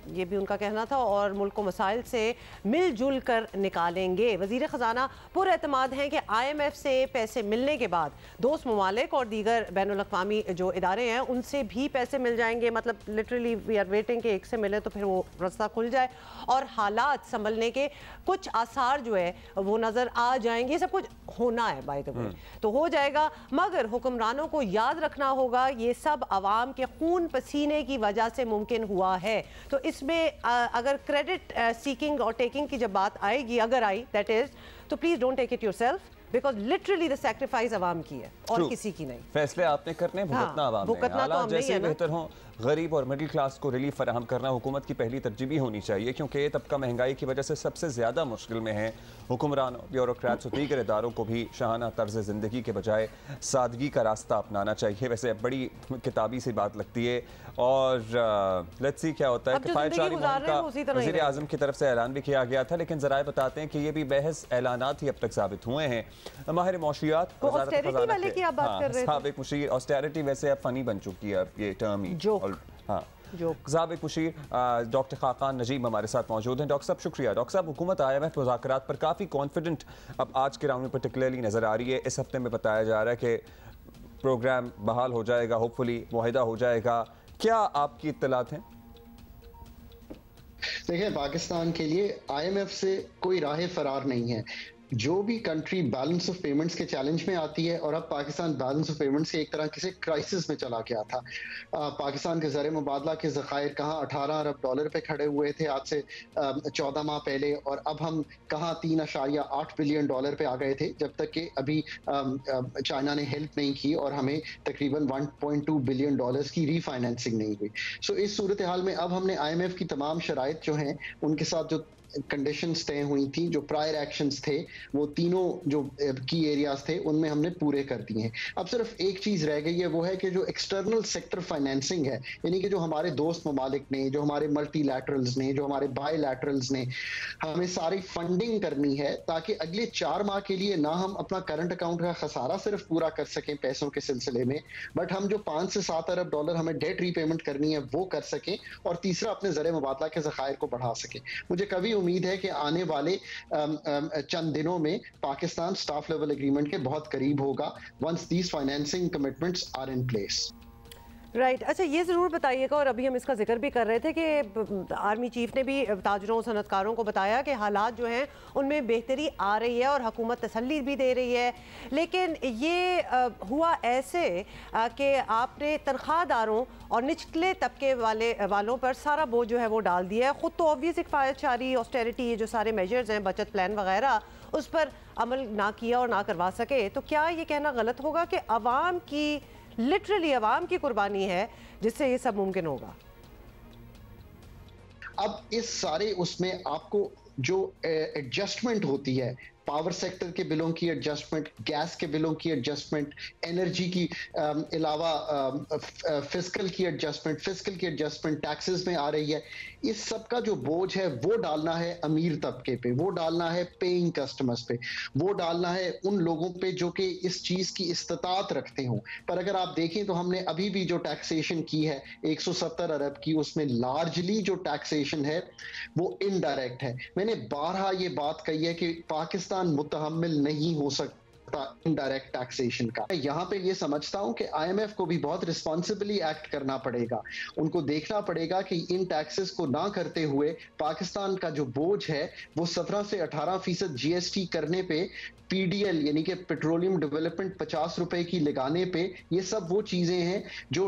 ये भी उनका कहना था, और मुल्क को मसाइल से मिलजुल कर निकालेंगे। वज़ीर ख़जाना पुरएतमाद हैं कि IMF से पैसे मिलने के बाद दोस्त ममालिक और दीगर बैनुल-अक़वामी जो इदारे हैं उनसे भी पैसे मिल जाएंगे। मतलब लिटरली वी आर वेटिंग कि एक से मिले तो फिर वो रास्ता खुल जाए और हालात संभलने के कुछ आसार जो है वो नज़र आ जाएंगे। सब कुछ होना है बाय द वे, तो हो जाएगा, मगर हुक्मरानों को याद रखना होगा ये सब आवाम के खून पसीने की वजह से मुमकिन हुआ है। तो इसमें अगर क्रेडिट सीकिंग और टेकिंग की जब बात आएगी, अगर आई दैट इज, तो please don't take it yourself, because literally the sacrifice आवाम की है और किसी की नहीं। फैसले आपने करने, भुगतना आवाम ने। हालात जैसे बेहतर हों, गरीब और मिडिल क्लास को रिलीफ फराहम करना हुकूमत की पहली तरजीह होनी चाहिए, क्योंकि ये तबका महंगाई की वजह से सबसे ज़्यादा मुश्किल में है। हुक्मरानों, ब्यूरोक्रेट्स और दीगर इदारों को भी शाहाना तर्ज ज़िंदगी के बजाय सादगी का रास्ता अपनाना चाहिए। वैसे बड़ी किताबी सी बात लगती है, और लेट्स सी क्या होता है। किफ़ायत शारी मुहिम का वज़ीर आज़म की तरफ से ऐलान भी किया गया था, लेकिन ज़राए बताते हैं कि ये भी बहस ऐलानात ही अब तक साबित हुए हैं। माहिर मौशियात साबिक मुशीर, ऑस्टेरिटी वैसे अब फनी बन चुकी है ये टर्म ही। हाँ, साबिक मुशीर डॉक्टर खाकान नजीब हमारे साथ मौजूद हैं। डॉक्टर साहब शुक्रिया। डॉक्टर साहब, हुकूमत IMF मुज़ाकरात पर काफ़ी कॉन्फिडेंट अब आज के राउंड में पर्टिकुलरली नज़र आ रही है। इस हफ्ते में बताया जा रहा है कि प्रोग्राम बहाल हो जाएगा, होपफुली मुआहिदा हो जाएगा। क्या आपकी इत्तलात हैं? देखिए, पाकिस्तान के लिए IMF से कोई राह फरार नहीं है। जो भी कंट्री बैलेंस ऑफ पेमेंट्स के चैलेंज में आती है, और अब पाकिस्तान बैलेंस ऑफ पेमेंट्स के एक तरह किसी क्राइसिस में चला गया था। पाकिस्तान के ज़र मुबादला के ज़खायर कहाँ $18 अरब पे खड़े हुए थे आज से 14 माह पहले, और अब हम कहाँ $3.8 बिलियन पे आ गए थे, जब तक कि अभी चाइना ने हेल्प नहीं की और हमें तकरीबन $1.2 बिलियन की रीफाइनेंसिंग नहीं हुई। सो इस सूरत हाल में अब हमने IMF की तमाम शराइत जो हैं उनके साथ जो कंडीशंस तय हुई थी, जो प्रायर एक्शंस थे, वो तीनों जो की एरियाज थे उनमें हमने पूरे कर दिए हैं। अब सिर्फ एक चीज रह गई है, वो है कि जो एक्सटर्नल सेक्टर फाइनेंसिंग है, यानी कि जो हमारे दोस्त ममालिक ने, जो हमारे मल्टीलैटरल्स ने, जो हमारे बायलैटरल्स ने, हमें सारी फंडिंग करनी है ताकि अगले 4 माह के लिए ना हम अपना करंट अकाउंट का खसारा सिर्फ पूरा कर सकें पैसों के सिलसिले में, बट हम जो $5 से $7 अरब हमें डेट रीपेमेंट करनी है वो कर सकें, और तीसरा अपने ज़र मुबादला के ज़खायर को बढ़ा सकें। मुझे कभी उम्मीद है कि आने वाले चंद दिनों में पाकिस्तान स्टाफ लेवल एग्रीमेंट के बहुत करीब होगा, once these financing commitments are in place. Right अच्छा, ये ज़रूर बताइएगा, और अभी हम इसका जिक्र भी कर रहे थे कि आर्मी चीफ ने भी ताजरों सनतकारों को बताया कि हालात जो हैं उनमें बेहतरी आ रही है और हुकूमत तसल्ली भी दे रही है, लेकिन ये हुआ ऐसे कि आपने तनख्वाहदारों और निचले तबके वालों पर सारा बोझ जो है वो डाल दिया है। ख़ुद तो ऑब्वियस एक फायरशारी, ऑस्टेरिटी, ये जो सारे मेजर्स हैं, बचत प्लान वगैरह, उस पर अमल ना किया और ना करवा सके, तो क्या ये कहना गलत होगा कि अवाम की, लिटरली अवाम की कुर्बानी है जिससे ये सब मुमकिन होगा? अब इस सारे उसमें आपको जो एडजस्टमेंट होती है, पावर सेक्टर के बिलों की एडजस्टमेंट, गैस के बिलों की एडजस्टमेंट, एनर्जी की अलावा फिस्कल की एडजस्टमेंट टैक्सेस में आ रही है। इस सब का जो बोझ है वो डालना है अमीर तबके पे, वो डालना है पेइंग कस्टमर्स पे, वो डालना है उन लोगों पे जो कि इस चीज़ की इस्तात रखते हों। पर अगर आप देखें तो हमने अभी भी जो टैक्सेशन की है 170 अरब की, उसमें लार्जली जो टैक्सेशन है वो इनडायरेक्ट है। मैंने बारहा ये बात कही है कि पाकिस्तान मुतहम्मिल नहीं हो सकता इनडायरेक्ट टैक्सेशन का। यहाँ पे ये समझता हूँ कि IMF को भी बहुत रिस्पॉन्सिबली एक्ट करना पड़ेगा। उनको देखना पड़ेगा कि इन टैक्सेस को ना करते हुए पाकिस्तान का जो बोझ है वो 17 से 18% GST करने पे, PDL यानी कि पेट्रोलियम डेवलपमेंट 50 रुपए की लगाने पे, ये सब वो चीजें हैं जो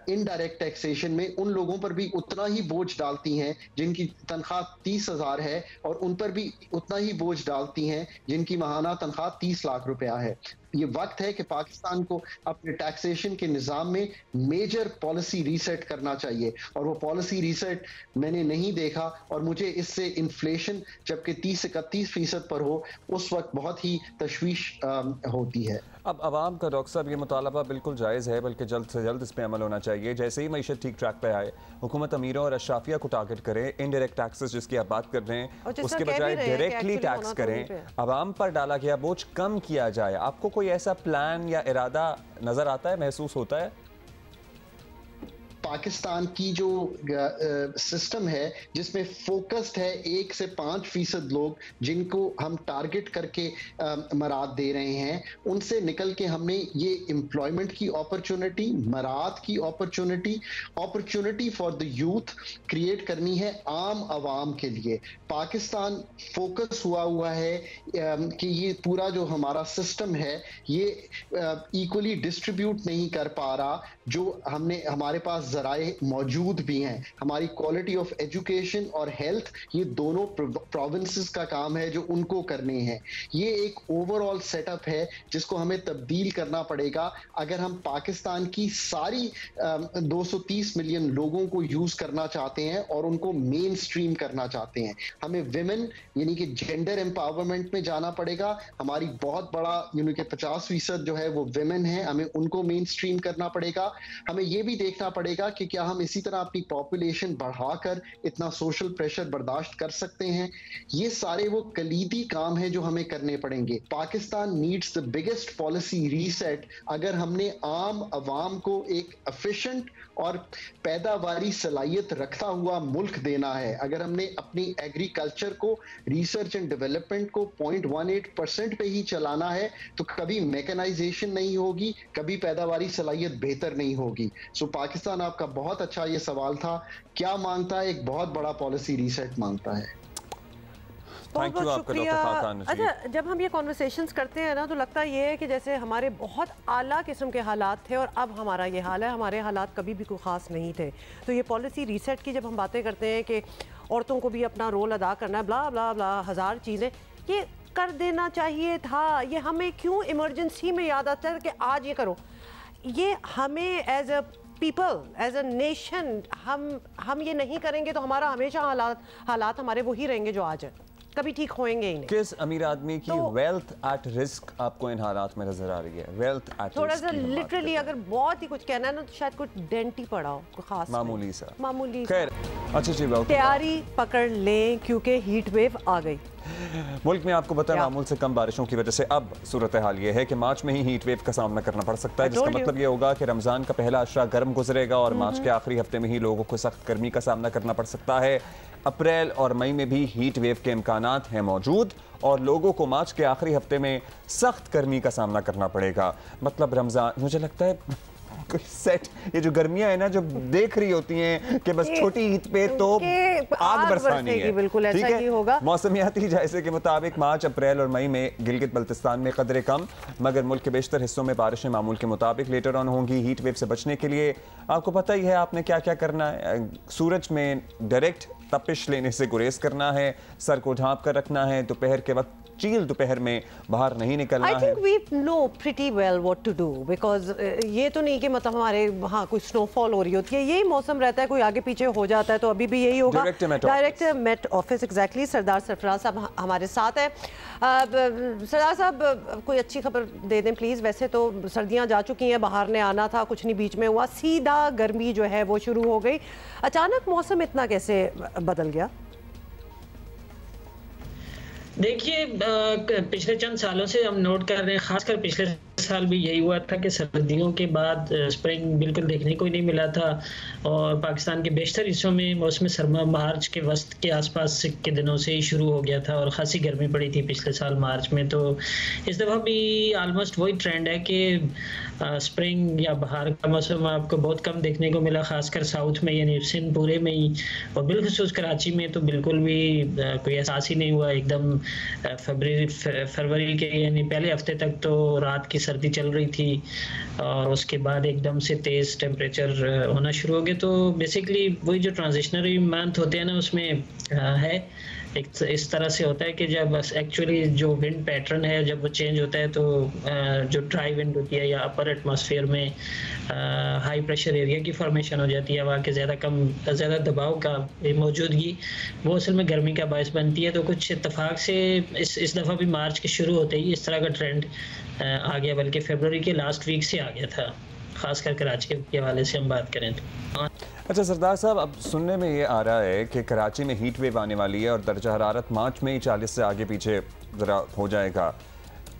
इनडायरेक्ट टैक्सेशन में उन लोगों पर भी उतना ही बोझ डालती हैं जिनकी तनख्वाह 30,000 है, और उन पर भी उतना ही बोझ डालती हैं जिनकी माहाना तनख्वाह 30 लाख रुपया है। ये वक्त है कि पाकिस्तान को अपने टैक्सेशन के निज़ाम में मेजर पॉलिसी रीसेट करना चाहिए, और वो पॉलिसी रीसेट मैंने नहीं देखा, और मुझे इससे इन्फ्लेशन जबकि 30 से 31% पर हो, उस वक्त बहुत ही तशवीश होती है। अब आवाम का डॉक्टर साहब ये मुतालबा बिल्कुल जायज़ है, बल्कि जल्द से जल्द इस पर अमल होना चाहिए। जैसे ही मईशत ठीक ट्रैक पे आए, हुकूमत अमीरों और अशराफिया को टारगेट करे, इनडायरेक्ट टैक्सेस जिसकी आप बात कर रहे हैं उसके बजाय डायरेक्टली टैक्स करें, आवाम पर डाला गया बोझ कम किया जाए। आपको कोई ऐसा प्लान या इरादा नजर आता है, महसूस होता है? पाकिस्तान की जो सिस्टम है जिसमें फोकस्ड है 1 से 5% लोग जिनको हम टारगेट करके मराद दे रहे हैं, उनसे निकल के हमने ये एम्प्लॉयमेंट की अपॉर्चुनिटी, मराद की opportunity for the youth create करनी है आम आवाम के लिए। पाकिस्तान फोकस हुआ है कि ये पूरा जो हमारा सिस्टम है ये इक्वली डिस्ट्रीब्यूट नहीं कर पा रहा, जो हमारे पास जराए मौजूद भी हैं। हमारी क्वालिटी ऑफ एजुकेशन और हेल्थ, ये दोनों प्रोविंसेस का काम है जो उनको करने हैं। ये एक ओवरऑल सेटअप है जिसको हमें तब्दील करना पड़ेगा अगर हम पाकिस्तान की सारी 230 मिलियन लोगों को यूज करना चाहते हैं और उनको मेन स्ट्रीम करना चाहते हैं। हमें विमेन यानी कि जेंडर एम्पावरमेंट में जाना पड़ेगा। हमारी बहुत बड़ा यानी कि 50% जो है वो विमेन है, हमें उनको मेन स्ट्रीम करना पड़ेगा। हमें यह भी देखना पड़ेगा कि क्या हम इसी तरह अपनी पॉपुलेशन बढ़ाकर इतना सोशल प्रेशर बर्दाश्त कर सकते हैं। ये सारे वो कलीदी काम है जो हमें करने पड़ेंगे। Pakistan needs the biggest policy reset अगर हमने आम आवाम को एक एफिशिएंट और पैदावारी सलाहियत रखता हुआ मुल्क देना है। अगर हमने अपनी एग्रीकल्चर को, रिसर्च एंड डेवलपमेंट को 0.18% पे ही चलाना है तो कभी मैकेनाइजेशन नहीं होगी, कभी पैदावारी सलाहियत बेहतर नहीं होगी। सो पाकिस्तान आपका बहुत अच्छा ये सवाल था, क्या मांगता है? एक बहुत बड़ा पॉलिसी रीसेट मांगता है। बहुत बहुत शुक्रिया। अच्छा, जब हम ये कॉन्वर्सेशंस करते हैं ना तो लगता ये है कि जैसे हमारे बहुत आला किस्म के हालात थे और अब हमारा ये हाल है। हमारे हालात कभी भी कोई ख़ास नहीं थे। तो ये पॉलिसी रीसेट की जब हम बातें करते हैं कि औरतों को भी अपना रोल अदा करना है, ब्ला ब्ला ब्ला, हज़ार चीज़ें, ये कर देना चाहिए था। ये हमें क्यों इमरजेंसी में याद आता है कि आज ये करो? ये हमें as a people, as a nation, हम ये नहीं करेंगे तो हमारा हमेशा हालात हमारे वही रहेंगे जो आज है, कभी ठीक होएंगे ही नहीं। किस अमीर आदमी की वेल्थ एट रिस्क आपको इन हालात में नजर आ रही है? वेल्थ एट रिस्क थोड़ा सा लिटरली अगर बहुत ही कुछ कहना है ना तो शायद कुछ डेंट ही पड़ा हो, कोई खास मामूली सा। मामूली। खैर, अच्छा जी, तैयारी पकड़ लें क्योंकि हीट वेव आ गई। मुल्क में आपको पता है मामूल से कम बारिशों की वजह से अब सूरत हाल ये है कि मार्च में ही हीट वेव का सामना करना पड़ सकता है, जिसका मतलब ये होगा कि रमजान का पहला अशरा गर्म गुजरेगा और मार्च के आखिरी हफ्ते में ही लोगों को सख्त गर्मी का सामना करना पड़ सकता है। अप्रैल और मई में भी हीट वेव के इम्कानात हैं मौजूद और लोगों को मार्च के आखिरी हफ्ते में सख्त गर्मी का सामना करना पड़ेगा। मतलब रमजान, मुझे लगता है सेट ये जो गर्मियां है ना जो देख रही होती हैं कि बस छोटी ईद पे तो आग बरसानी है, बिल्कुल ऐसा ही होगा। मौसमियाती जायजे के मुताबिक मार्च, अप्रैल और मई में गिलगित बल्तिस्तान में कदरे कम मगर मुल्क के बेशतर हिस्सों में बारिशें मामूल के मुताबिक लेटर ऑन होंगी। हीट वेव से बचने के लिए आपको पता ही है आपने क्या क्या करना है। सूरज में डायरेक्ट तपिश लेने से गुरेज करना है, सर को ढांप कर रखना है, दोपहर के वक्त चील दोपहर में बाहर नहीं निकलना है। I think we know pretty well what to do because ये तो नहीं कि मतलब हमारे वहाँ कोई स्नोफॉल हो रही होती है, यही मौसम रहता है, कोई आगे पीछे हो जाता है तो अभी भी यही होगा। डायरेक्टर मेट ऑफिस एग्जैक्टली सरदार सरफराज साहब हमारे साथ हैं। सरदार साहब कोई अच्छी खबर दे दें प्लीज़। वैसे तो सर्दियाँ जा चुकी हैं, बाहर ने आना था, कुछ नहीं बीच में हुआ, सीधा गर्मी जो है वो शुरू हो गई। अचानक मौसम इतना कैसे बदल गया? देखिए, पिछले चंद सालों से हम नोट कर रहे हैं, खासकर पिछले साल भी यही हुआ था कि सर्दियों के बाद स्प्रिंग बिल्कुल देखने को ही नहीं मिला था और पाकिस्तान के बेशतर हिस्सों में मौसम सरमा मार्च के वस्त के आसपास के दिनों से ही शुरू हो गया था और ख़ासी गर्मी पड़ी थी पिछले साल मार्च में। तो इस दफ़ा भी आलमोस्ट वही ट्रेंड है कि स्प्रिंग या बहार का मौसम आपको बहुत कम देखने को मिला, खासकर साउथ में यानी सिंध पूरे में ही, और बिलखुसूस कराची में तो बिल्कुल भी कोई एहसास ही नहीं हुआ। एकदम फरवरी के यानी पहले हफ्ते तक तो रात की सर्दी चल रही थी और उसके बाद एकदम से तेज़ टेम्परेचर होना शुरू हो गया। तो बेसिकली वही जो ट्रांजिशनरी मंथ होते हैं ना उसमें है एक इस तरह से होता है कि जब एक्चुअली जो विंड पैटर्न है जब वो चेंज होता है तो जो ड्राई विंड होती है या अपर एटमॉस्फेयर में हाई प्रेशर एरिया की फॉर्मेशन हो जाती है, वहाँ के ज़्यादा दबाव का मौजूदगी वो असल में गर्मी का बायस बनती है। तो कुछ इत्तेफाक से इस दफ़ा भी मार्च के शुरू होते ही इस तरह का ट्रेंड आ गया, बल्कि फरवरी के लास्ट वीक से आ गया था, खासकर कराची के हवाले से हम बात करें तो। अच्छा सरदार साहब, अब सुनने में ये आ रहा है कि कराची में हीट वेव आने वाली है और दर्जा हरारत मार्च में ही 40 से आगे पीछे ज़रा हो जाएगा।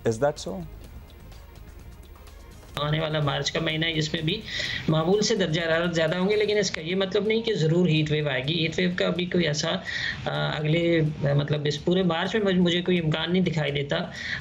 Is that so? आने वाला मार्च का महीना है जिसमें भी मामूल से दर्जा हरारत ज़्यादा होंगे, लेकिन इसका ये मतलब नहीं कि ज़रूर हीट वेव आएगी। हीट वेव का अभी कोई ऐसा अगले मतलब इस पूरे मार्च में मुझे कोई इम्कान नहीं दिखाई देता।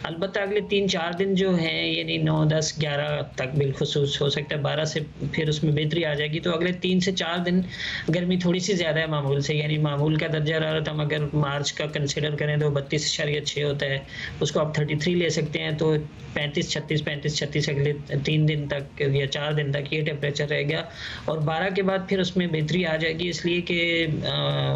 अलबत्ता अगले 3-4 दिन जो हैं यानी 9, 10, 11 तक बिलखुसूस हो सकता है 12 से फिर उसमें बेहतरी आ जाएगी। तो अगले 3 से 4 दिन गर्मी थोड़ी सी ज़्यादा है मामूल से, यानी मामूल का दर्जा हरारत हम अगर मार्च का कंसिडर करें तो 32.6 होता है, उसको आप 33 ले सकते हैं। तो 35-36 अगले 3 दिन तक या 4 दिन तक ये टेम्परेचर रहेगा और 12 के बाद फिर उसमें बेहतरी आ जाएगी, इसलिए कि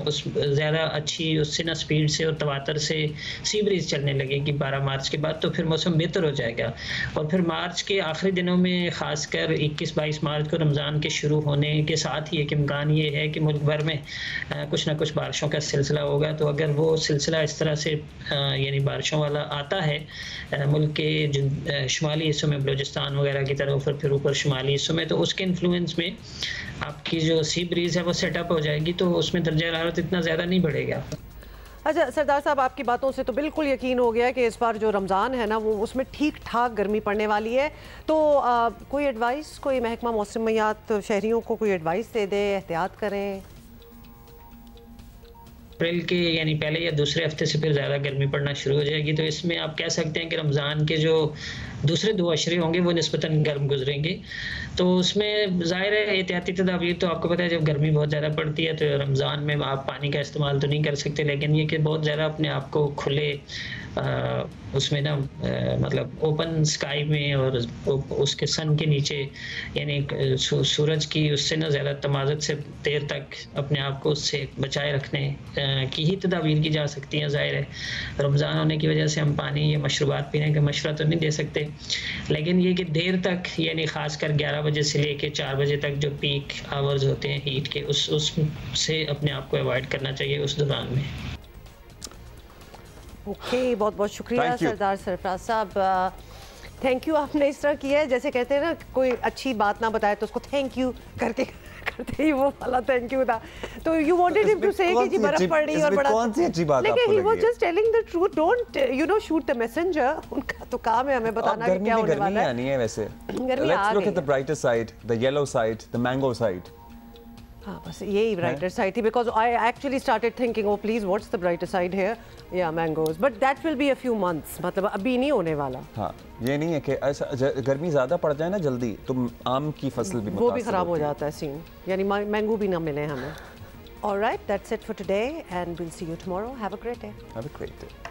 उस ज़्यादा अच्छी उससे ना स्पीड से और तवातर से सी ब्रीज चलने लगेगी 12 मार्च के बाद, तो फिर मौसम बेहतर हो जाएगा। और फिर मार्च के आखिरी दिनों में ख़ासकर 21-22 मार्च को रमज़ान के शुरू होने के साथ ही एक इम्कान ये है कि मुल्क भर में कुछ ना कुछ बारिशों का सिलसिला होगा। तो अगर वो सिलसिला इस तरह से यानी बारिशों वाला आता है मुल्क के शुमाली हिस्सों में, बलूचिस्तान वगैरह की तरफ और फिर ऊपर शुमाली हिस्सों में, तो उसके इन्फ्लुएंस में आपकी जो सी ब्रीज है वो सेटअप हो जाएगी, तो उसमें दर्जा हरारत इतना ज़्यादा नहीं बढ़ेगा। अच्छा सरदार साहब, आपकी बातों से तो बिल्कुल यकीन हो गया कि इस बार जो रमज़ान है ना वो उसमें ठीक ठाक गर्मी पड़ने वाली है। तो कोई एडवाइस, कोई महकमा मौसमियात शहरियों को कोई एडवाइस दे दे, एहतियात करें? अप्रैल के यानी पहले या दूसरे हफ्ते से फिर ज़्यादा गर्मी पड़ना शुरू हो जाएगी, तो इसमें आप कह सकते हैं कि रमज़ान के जो दूसरे 2 अशरे होंगे वो निस्बतन गर्म गुजरेंगे। तो उसमें ज़ाहिर है एहतियाती तदाबीर तो आपको पता है जब गर्मी बहुत ज़्यादा पड़ती है तो रमज़ान में आप पानी का इस्तेमाल तो नहीं कर सकते, लेकिन ये कि बहुत ज़्यादा अपने आप को खुले उसमें ना मतलब ओपन स्काई में और उसके सन के नीचे यानी सूरज की उससे ना ज़्यादा तमाज़त से देर तक अपने आप को उससे बचाए रखने की ही तदाबीर की जा सकती हैं। ज़ाहिर है रमज़ान होने की वजह से हम पानी या मशरूबात पीने का मशवरा तो नहीं दे सकते, लेकिन ये कि देर तक यानी ख़ासकर 11 बजे से लेके 4 बजे तक जो पीक आवर्स होते हैं हीट के उससे अपने आप को अवॉइड करना चाहिए उस दौरान में। ओके बहुत बहुत शुक्रिया सरदार सरफराज साहब, थैंक यू। आपने इस तरह किया है जैसे कहते हैं ना कोई अच्छी बात ना बताए तो उसको थैंक यू करते ही वो वाला थैंक यू था। तो यू वांटेड हिम टू से कि जी बर्फ पड़ रही और बड़ा कौन सी अच्छी बात आपको लगी? He was just telling the truth, don't you know shoot the messenger. उनका तो काम है हमें बताना कि क्या होने वाला है। गर्मी आनी है वैसे, let's look at the brighter side, the yellow side, the mango side. हाँ बस यही ब्राइटर साइड थी, because I actually started thinking oh please what's the brighter side here, या mangoes, but that will be a few months, मतलब अभी नहीं होने वाला। हाँ ये नहीं है कि ऐसा गर्मी ज़्यादा पड़ जाए ना जल्दी तो आम की फसल भी वो भी ख़राब हो जाता है सीन, यानी मैंगो भी ना मिले हमें। Alright, that's it for today and will see you tomorrow. Have a great day. Have a great day.